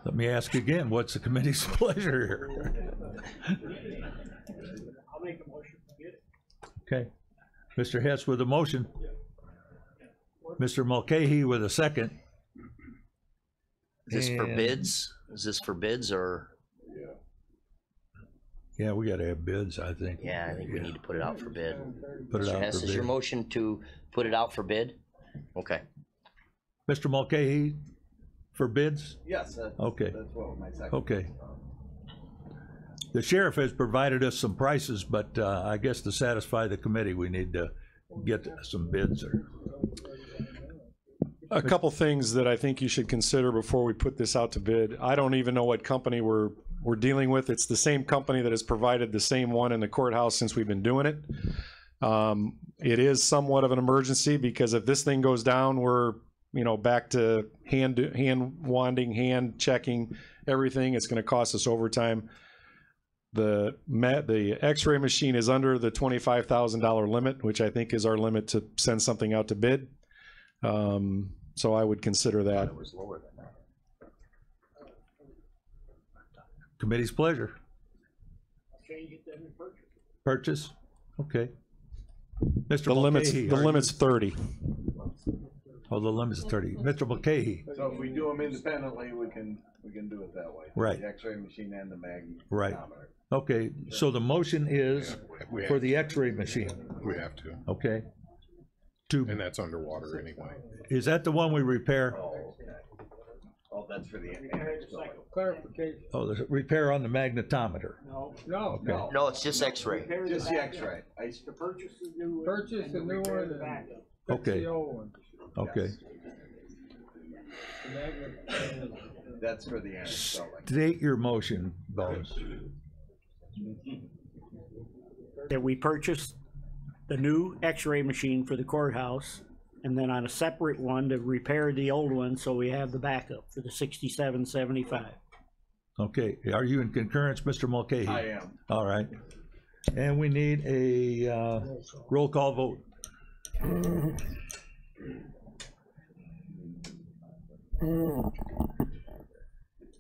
Let me ask again, what's the committee's pleasure here? I'll make a motion to get it. Okay. Mr. Hess with a motion. Mr. Mulcahy with a second. Is this for bids? Is this for bids or? Yeah, we gotta have bids, I think. Yeah, I think we need to put it out for bid. Put it Mr. out Hess, for is your bid. motion to put it out for bid? Okay. Mr. Mulcahy, for bids? Yes. Okay. That's what my second. Okay. The sheriff has provided us some prices, but I guess to satisfy the committee, we need to get some bids. A couple things that I think you should consider before we put this out to bid. I don't even know what company we're dealing with. It's the same company that has provided the same one in the courthouse since we've been doing it. It is somewhat of an emergency because if this thing goes down, we're back to hand wanding, hand checking everything. It's going to cost us overtime. The X-ray machine is under the $25,000 limit, which I think is our limit to send something out to bid. So I would consider that. It was lower than that. Committee's pleasure. Purchase? Okay. Mr. The Mulcahy, limit's 30. Oh, the limit's 30. Mr. Mulcahy. So if we do them independently, we can do it that way. Right. The X-ray machine and the magnetometer. Right. Okay, so the motion is for the X-ray machine. We have to. Okay. And that's underwater anyway. Is that the one we repair? Oh, that's for the Clarification. Oh, the repair on the magnetometer. No. Okay. No, it's just X-ray. Just the X-ray. To purchase the new one. Purchase the new one and fix Okay. the old one. Okay. That's for the installing. State your motion, Bones. That we purchase the new X-ray machine for the courthouse, and then on a separate one to repair the old one so we have the backup for the $67.75. Okay, are you in concurrence, Mr. Mulcahy? I am. All right. And we need a roll call vote.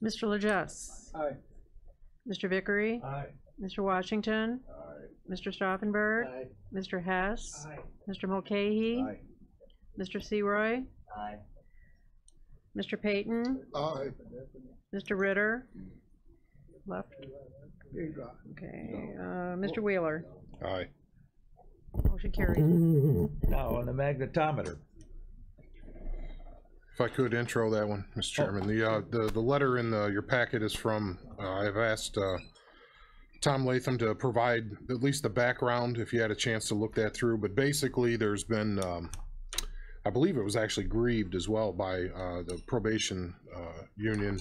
Mr. Legess. Aye. Mr. Vickery. Aye. Mr. Washington. Mr. Stauffenberg. Mr. Hess. Mr. Mulcahy. Mr. Seroy. Aye. Mr. Payton. Aye. Mr. Ritter. Left. Okay. Mr. Wheeler. Aye. Motion carries. Now, on the magnetometer. If I could intro that one, Mr. Chairman. The letter in your packet is from, I've asked Tom Latham to provide at least the background if you had a chance to look that through. But basically, there's been, I believe it was actually grieved as well by the probation union.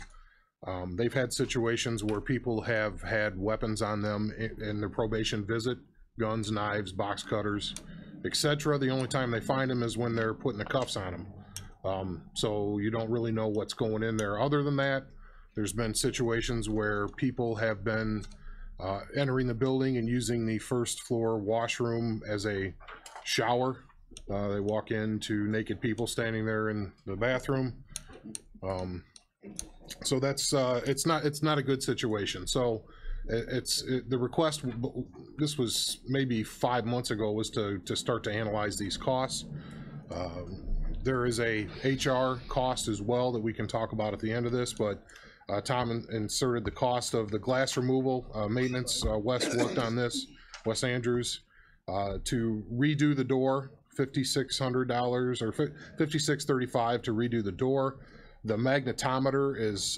They've had situations where people have had weapons on them in their probation visit, guns, knives, box cutters, etc. The only time they find them is when they're putting the cuffs on them. So you don't really know what's going in there. Other than that, there's been situations where people have been entering the building and using the first floor washroom as a shower. They walk into naked people standing there in the bathroom. So that's it's not a good situation. So the request, this was maybe 5 months ago, was to start to analyze these costs. There is a HR cost as well that we can talk about at the end of this, but Tom inserted the cost of the glass removal maintenance. Wes worked on this, Wes Andrews, to redo the door, $5,600 or $5,635 to redo the door. The magnetometer is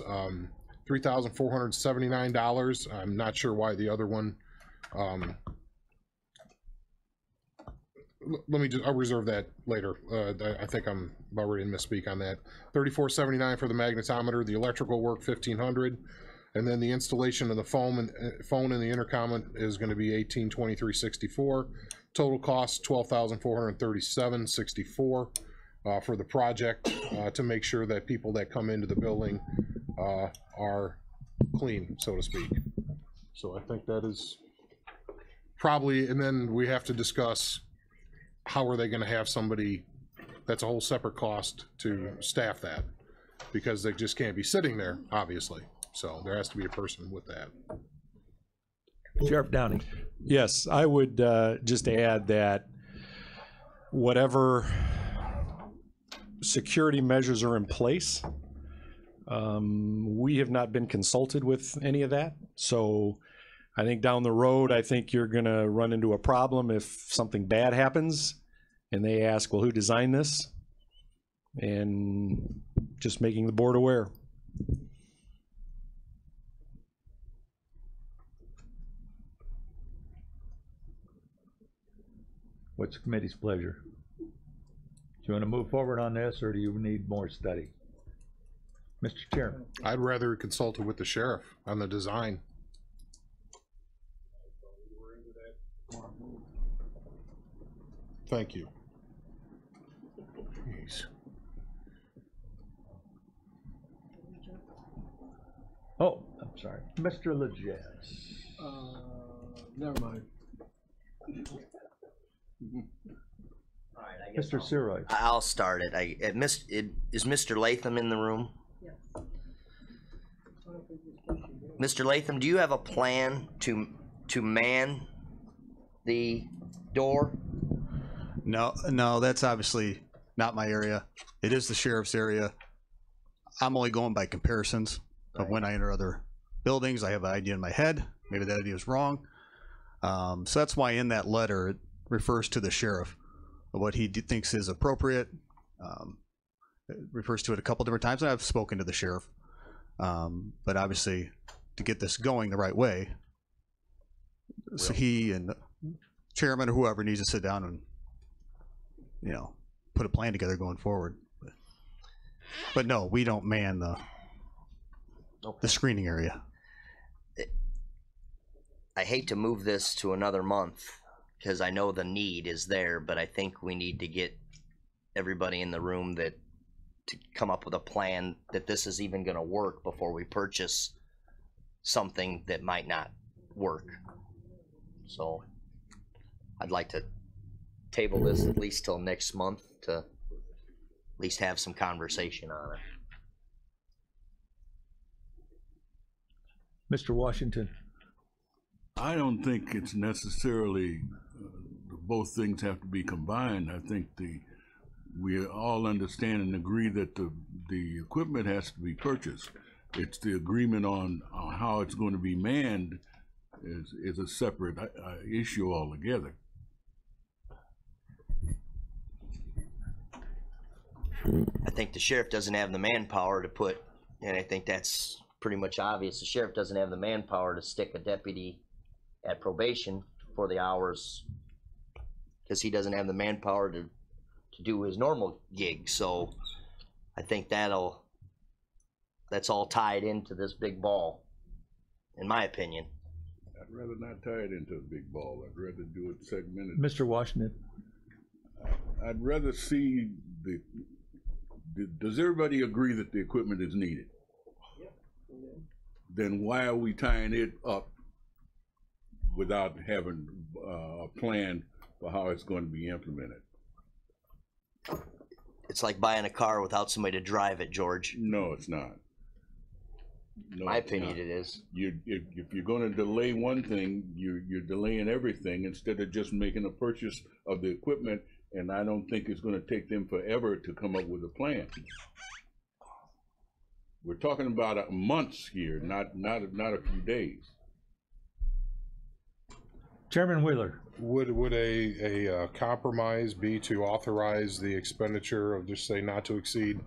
$3,479. I'm not sure why the other one. Let me I'll reserve that later. I think I'm about ready to misspeak on that. $3,479 for the magnetometer, the electrical work $1,500, and then the installation of the phone and the intercom is going to be $1,823.64. Total cost $12,437.64 for the project to make sure that people that come into the building are clean, so to speak. So I think that is probably, and then we have to discuss how are they going to have somebody, that's a whole separate cost to staff that, because they just can't be sitting there, obviously. So there has to be a person with that. Sheriff Downey. Yes, I would just add that whatever security measures are in place, we have not been consulted with any of that. So I think down the road, I think you're going to run into a problem if something bad happens and they ask, well, who designed this? And just making the board aware. What's the committee's pleasure? you want to move forward on this, or do you need more study? Mr. Chairman. I'd rather consult with the sheriff on the design. Thank you. Jeez. Oh, I'm sorry. Mr. Legess. Never mind. Mr. Siroy. I'll start it. Is Mr. Latham in the room? Mr. Latham, do you have a plan to man the door? No, that's obviously not my area. It is the sheriff's area. I'm only going by comparisons of when I enter other buildings. I have an idea in my head. Maybe that idea is wrong. So that's why in that letter it refers to the sheriff of what he thinks is appropriate. It refers to it a couple different times, and I've spoken to the sheriff. But obviously, to get this going the right way, so he and the chairman or whoever needs to sit down and, put a plan together going forward. But no, we don't man the screening area. I hate to move this to another month because I know the need is there, but I think we need to get everybody in the room to come up with a plan that this is even going to work before we purchase something that might not work. So I'd like to table this at least till next month to at least have some conversation on it. Mr. Washington. I don't think it's necessarily both things have to be combined. I think we all understand and agree that the equipment has to be purchased. It's the agreement on how it's going to be manned is a separate issue altogether. I think the sheriff doesn't have the manpower to put, and I think that's pretty much obvious. The sheriff doesn't have the manpower to stick a deputy at probation for the hours because he doesn't have the manpower to do his normal gig. So I think that's all tied into this big ball, in my opinion. I'd rather not tie it into a big ball. I'd rather do it segmented. Mr. Washington. I'd rather see does everybody agree that the equipment is needed? Then why are we tying it up without having a plan for how it's going to be implemented? It's like buying a car without somebody to drive it, George. No, it's not. No, my opinion, it is. If you're going to delay one thing, you're delaying everything instead of just making a purchase of the equipment. And I don't think it's going to take them forever to come up with a plan. We're talking about months here, not a few days. Chairman Wheeler. Would a compromise be to authorize the expenditure of just say not to exceed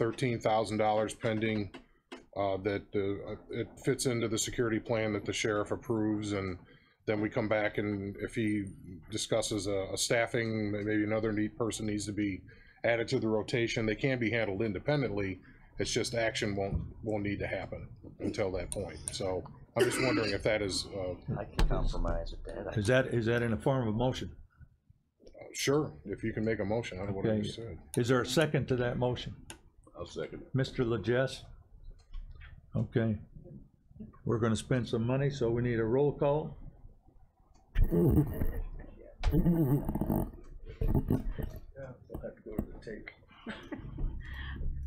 $13,000 pending that it fits into the security plan that the sheriff approves, and then we come back and if he discusses a staffing, maybe another person needs to be added to the rotation, they can be handled independently. It's just action won't need to happen until that point. So I'm just wondering if that is. I can compromise with that. Is that in the form of a motion? Sure, if you can make a motion out of what I just said. Is there a second to that motion? I'll second it. Mr. Legess? Okay. We're going to spend some money, so we need a roll call.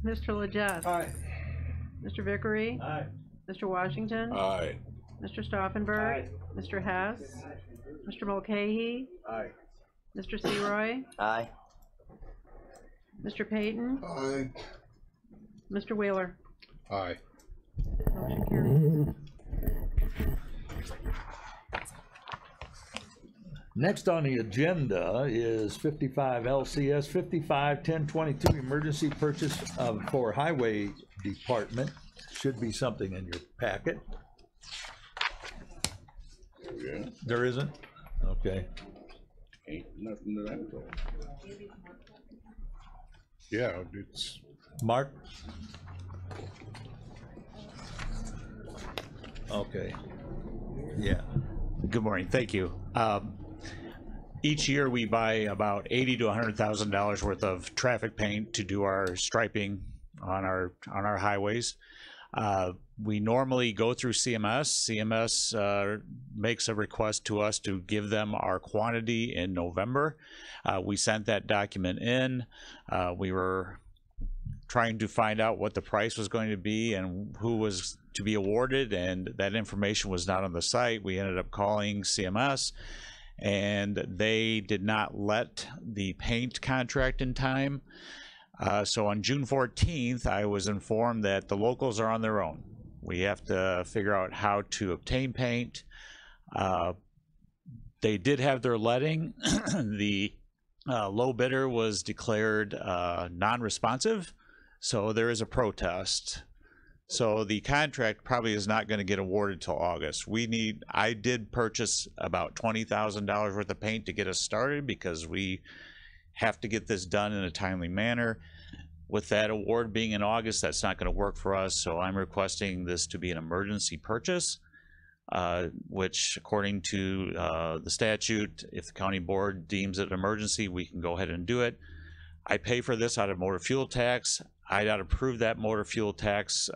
Mr. Legess. Aye. Mr. Vickery. Aye. Mr. Washington. Aye. Mr. Stauffenberg. Mr. Hess. Mr. Mulcahy. Aye. Mr. Seroy. Aye. Mr. Payton. Aye. Mr. Wheeler. Aye. Motion carries. Next on the agenda is 55 LCS 55-1022 emergency purchase for highway department. Should be something in your packet. Yeah. There isn't? Okay. Ain't nothing to that. Yeah, it's. Mark? Okay. Yeah. Good morning, thank you. Each year we buy about $80,000 to $100,000 worth of traffic paint to do our striping on our highways. We normally go through CMS. CMS makes a request to us to give them our quantity in November. We sent that document in. We were trying to find out what the price was going to be and who was to be awarded, and that information was not on the site. We ended up calling CMS, and they did not let the paint contract in time. So on June 14th, I was informed that the locals are on their own. We have to figure out how to obtain paint. They did have their letting. The low bidder was declared non-responsive, so there is a protest. So the contract probably is not going to get awarded till August. I did purchase about $20,000 worth of paint to get us started because we have to get this done in a timely manner. With that award being in August, that's not going to work for us, so I'm requesting this to be an emergency purchase, which according to the statute, if the county board deems it an emergency, we can go ahead and do it. I pay for this out of motor fuel tax. IDOT approved that motor fuel tax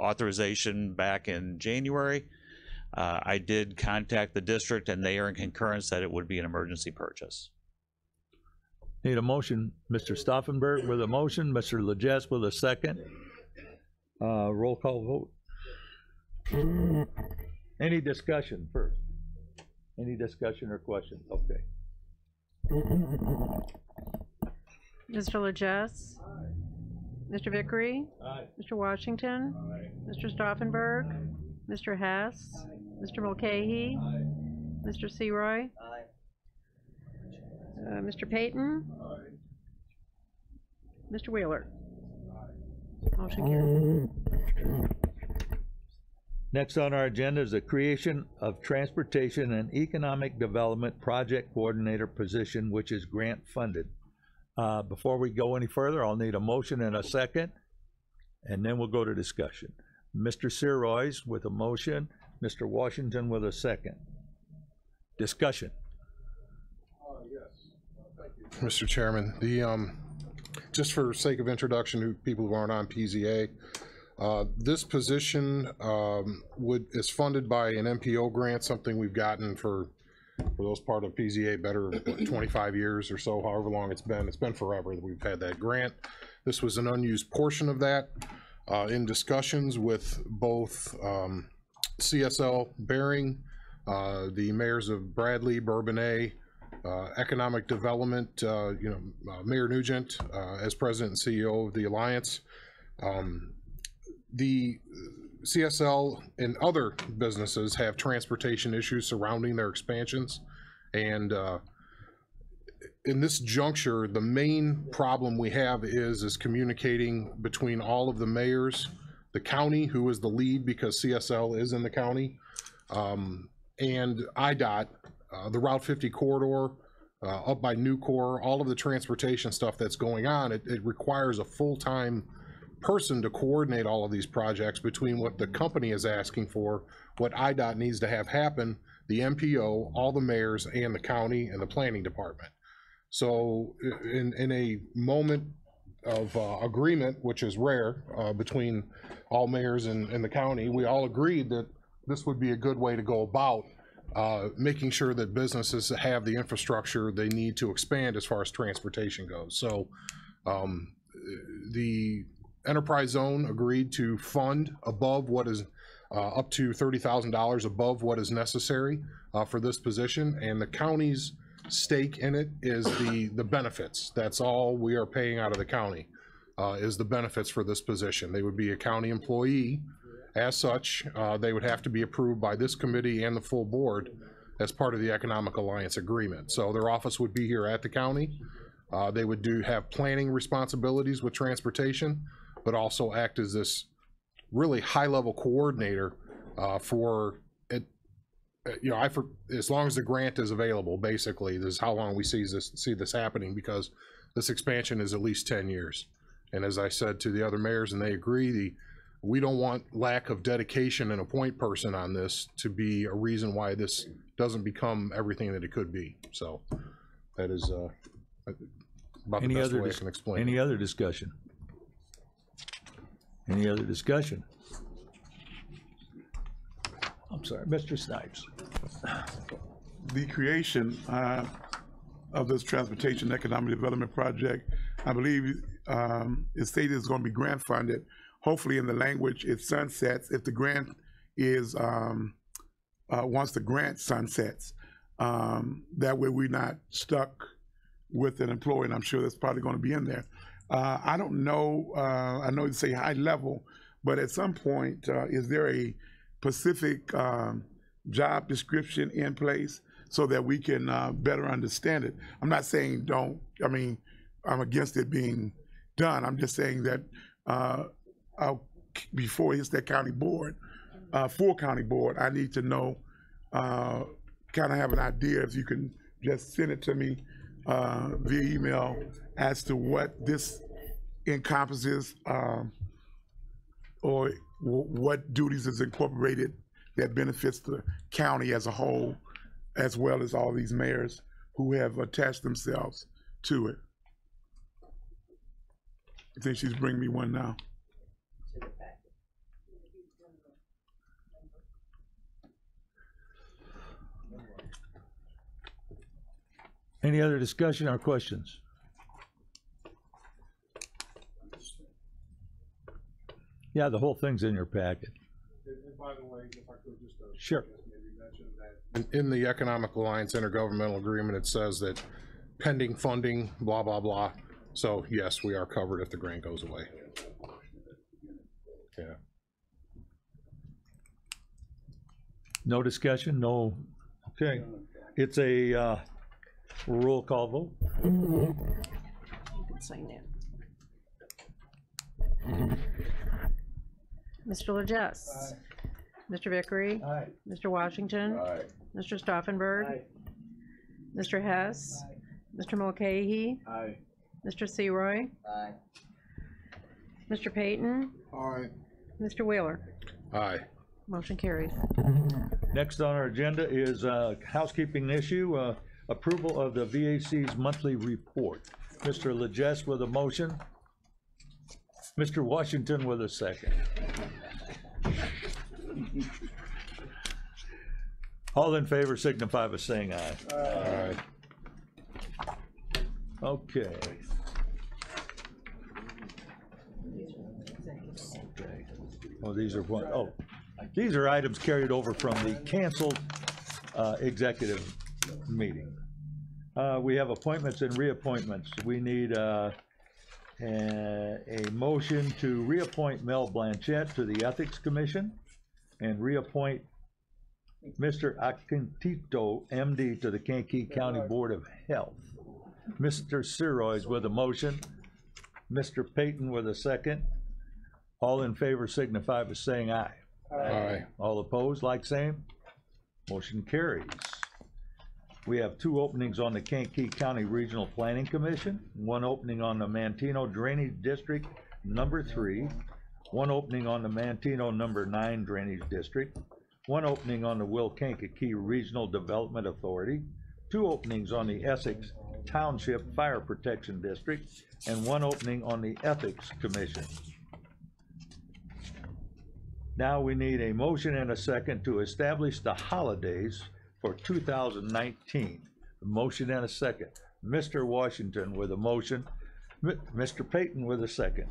authorization back in January. I did contact the district, and they are in concurrence that it would be an emergency purchase. Need a motion. Mr. Stauffenberg with a motion, Mr. Legesse with a second. Roll call vote. Any discussion first? Any discussion or question? Okay. Mr. Legesse? Mr. Vickery? Aye. Mr. Washington? Mr. Stauffenberg? Mr. Hess? Mr. Mulcahy? Mr. Seroy? Mr. Payton? Mr. Wheeler? Motion carried. Next on our agenda is the creation of Transportation and Economic Development Project Coordinator position, which is grant funded. Before we go any further, I'll need a motion and a second, and then we'll go to discussion. Mr. Seroy with a motion, Mr. Washington with a second. Discussion. Mr. Chairman, just for sake of introduction to people who aren't on PZA, this position is funded by an MPO grant, something we've gotten for those part of PZA better 25 years or so, however long it's been. It's been forever that we've had that grant. This was an unused portion of that. In discussions with both CSL Bering, the mayors of Bradley, Bourbonnais, Economic Development, Mayor Nugent as president and CEO of the Alliance. The CSL and other businesses have transportation issues surrounding their expansions, and in this juncture, the main problem we have is communicating between all of the mayors, the county, who is the lead because CSL is in the county, and IDOT, the Route 50 corridor, up by Nucor, all of the transportation stuff that's going on. It requires a full-time person to coordinate all of these projects between what the company is asking for, what IDOT needs to have happen, the MPO, all the mayors, and the county and the planning department. So in a moment of agreement, which is rare, between all mayors and the county, we all agreed that this would be a good way to go about making sure that businesses have the infrastructure they need to expand as far as transportation goes. So the enterprise zone agreed to fund above what is up to $30,000 above what is necessary for this position, and the county's stake in it is the benefits. That's all we are paying out of the county, is the benefits for this position. They would be a county employee. As such, they would have to be approved by this committee and the full board as part of the Economic Alliance agreement. So their office would be here at the county. They would have planning responsibilities with transportation, but also act as this really high-level coordinator for it. As long as the grant is available, basically, this is how long we see this happening, because this expansion is at least 10 years. And as I said to the other mayors, and they agree, we don't want lack of dedication and a point person on this to be a reason why this doesn't become everything that it could be. So that is about the best way I can explain it. Any other discussion? Any other discussion? I'm sorry, Mr. Snipes. The creation of this Transportation Economic Development Project, I believe it stated it's going to be grant funded. Hopefully in the language it sunsets if the grant is, once the grant sunsets. That way we're not stuck with an employee, and I'm sure that's probably going to be in there. I don't know, I know you say high level, but at some point, is there a specific job description in place so that we can better understand it? I'm not saying don't, I mean, I'm against it being done. I'm just saying that before it hits that county board, full county board, I need to know, kind of have an idea, if you can just send it to me via email as to what this encompasses, or what duties is incorporated that benefits the county as a whole, as well as all these mayors who have attached themselves to it. I think she's bringing me one now. Any other discussion or questions? Yeah, the whole thing's in your packet. And by the way, if I could just sure. Maybe mention that in the Economic Alliance Intergovernmental Agreement, it says that pending funding, blah, blah, blah. So yes, we are covered if the grant goes away. Yeah. No discussion, no, okay. It's a roll call vote. You can sign that. Mr. Legess. Mr. Vickery. Aye. Mr. Washington. Aye. Mr. Stauffenberg. Aye. Mr. Hess. Mr. Mulcahy. Aye. Mr. Seroy. Aye. Mr. Payton. Aye. Mr. Wheeler. Aye. Motion carried. Next on our agenda is a housekeeping issue, approval of the VAC's monthly report. Mr. Legess with a motion. Mr. Washington with a second. All in favor signify by saying aye. Aye. Okay. Oh, these are what? Oh, these are items carried over from the canceled executive meeting. We have appointments and reappointments. We need a motion to reappoint Mel Blanchett to the Ethics Commission and reappoint Mr. Acantito, MD, to the Kankakee County Board of Health. Mr. Seroy's with a motion. Mr. Payton with a second. All in favor signify by saying aye. Aye. All opposed, like same. Motion carries. We have two openings on the Kankakee County Regional Planning Commission, one opening on the Manteno Drainage District number 3, one opening on the Manteno number 9 Drainage District, one opening on the Will Kankakee Regional Development Authority, two openings on the Essex Township Fire Protection District, and one opening on the Ethics Commission. Now we need a motion and a second to establish the holidays for 2019. A motion and a second. Mr. Washington with a motion. Mr. Payton with a second.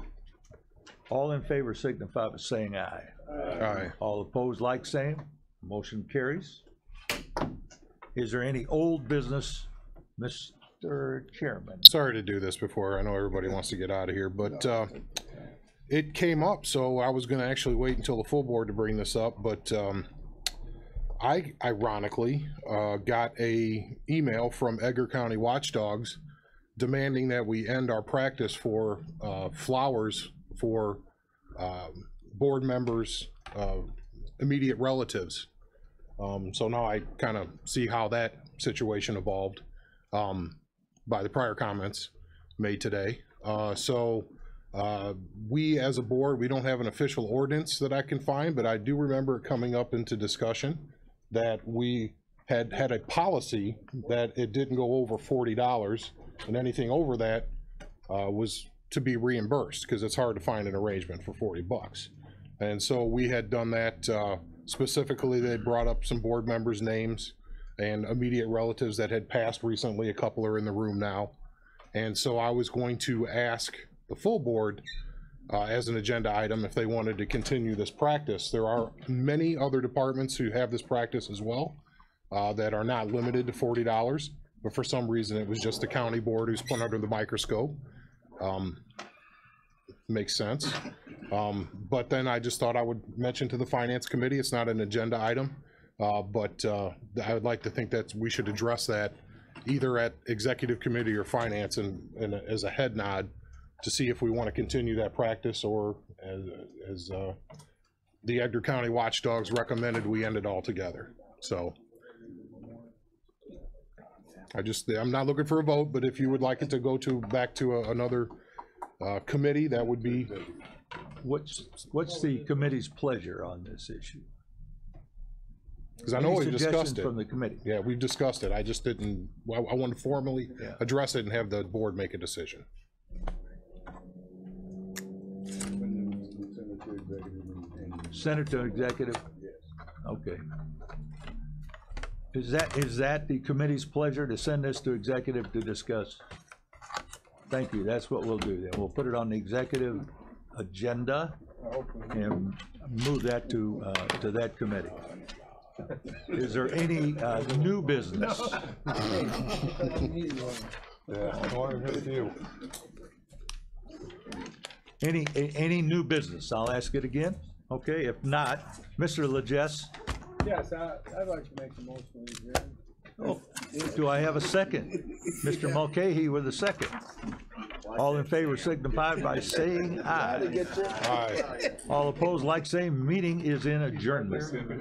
All in favor signify by saying aye. Aye. All opposed, like same. Motion carries. Is there any old business, Mr. Chairman? Sorry to do this before. I know everybody wants to get out of here, but it came up, so I was going to actually wait until the full board to bring this up, but I ironically got a email from Edgar County Watchdogs demanding that we end our practice for flowers for board members, immediate relatives. So now I kind of see how that situation evolved by the prior comments made today. We as a board, we don't have an official ordinance that I can find, but I do remember it coming up into discussion that we had a policy that it didn't go over $40, and anything over that was to be reimbursed, because it's hard to find an arrangement for $40. And so we had done that. Specifically, they brought up some board members' names and immediate relatives that had passed recently. A couple are in the room now. And so I was going to ask the full board as an agenda item if they wanted to continue this practice. There are many other departments who have this practice as well that are not limited to $40, but for some reason it was just the county board who's put under the microscope. Makes sense. But then I just thought I would mention to the finance committee, it's not an agenda item, but I would like to think that we should address that either at executive committee or finance and as a head nod to see if we want to continue that practice, or as the Edgar County Watchdogs recommended, we end it all together. So I'm not looking for a vote, but if you would like it to go back to another committee, that would be. What's the committee's pleasure on this issue? Because I know we've discussed it from the committee. Yeah, we've discussed it. I just didn't. I want to formally address it and have the board make a decision. Send it to executive. Okay. Is that the committee's pleasure to send this to executive to discuss? Thank you. That's what we'll do then. We'll put it on the executive agenda and move that to that committee. Is there any new business? Any new business? I'll ask it again. Okay, if not, Mr. Legess. Yes, I'd like to make the motion to adjourn. Oh, do I have a second? Mr. Mulcahy with a second. All in favor signify by saying aye. Aye. All opposed, like same. Meeting is in adjournment.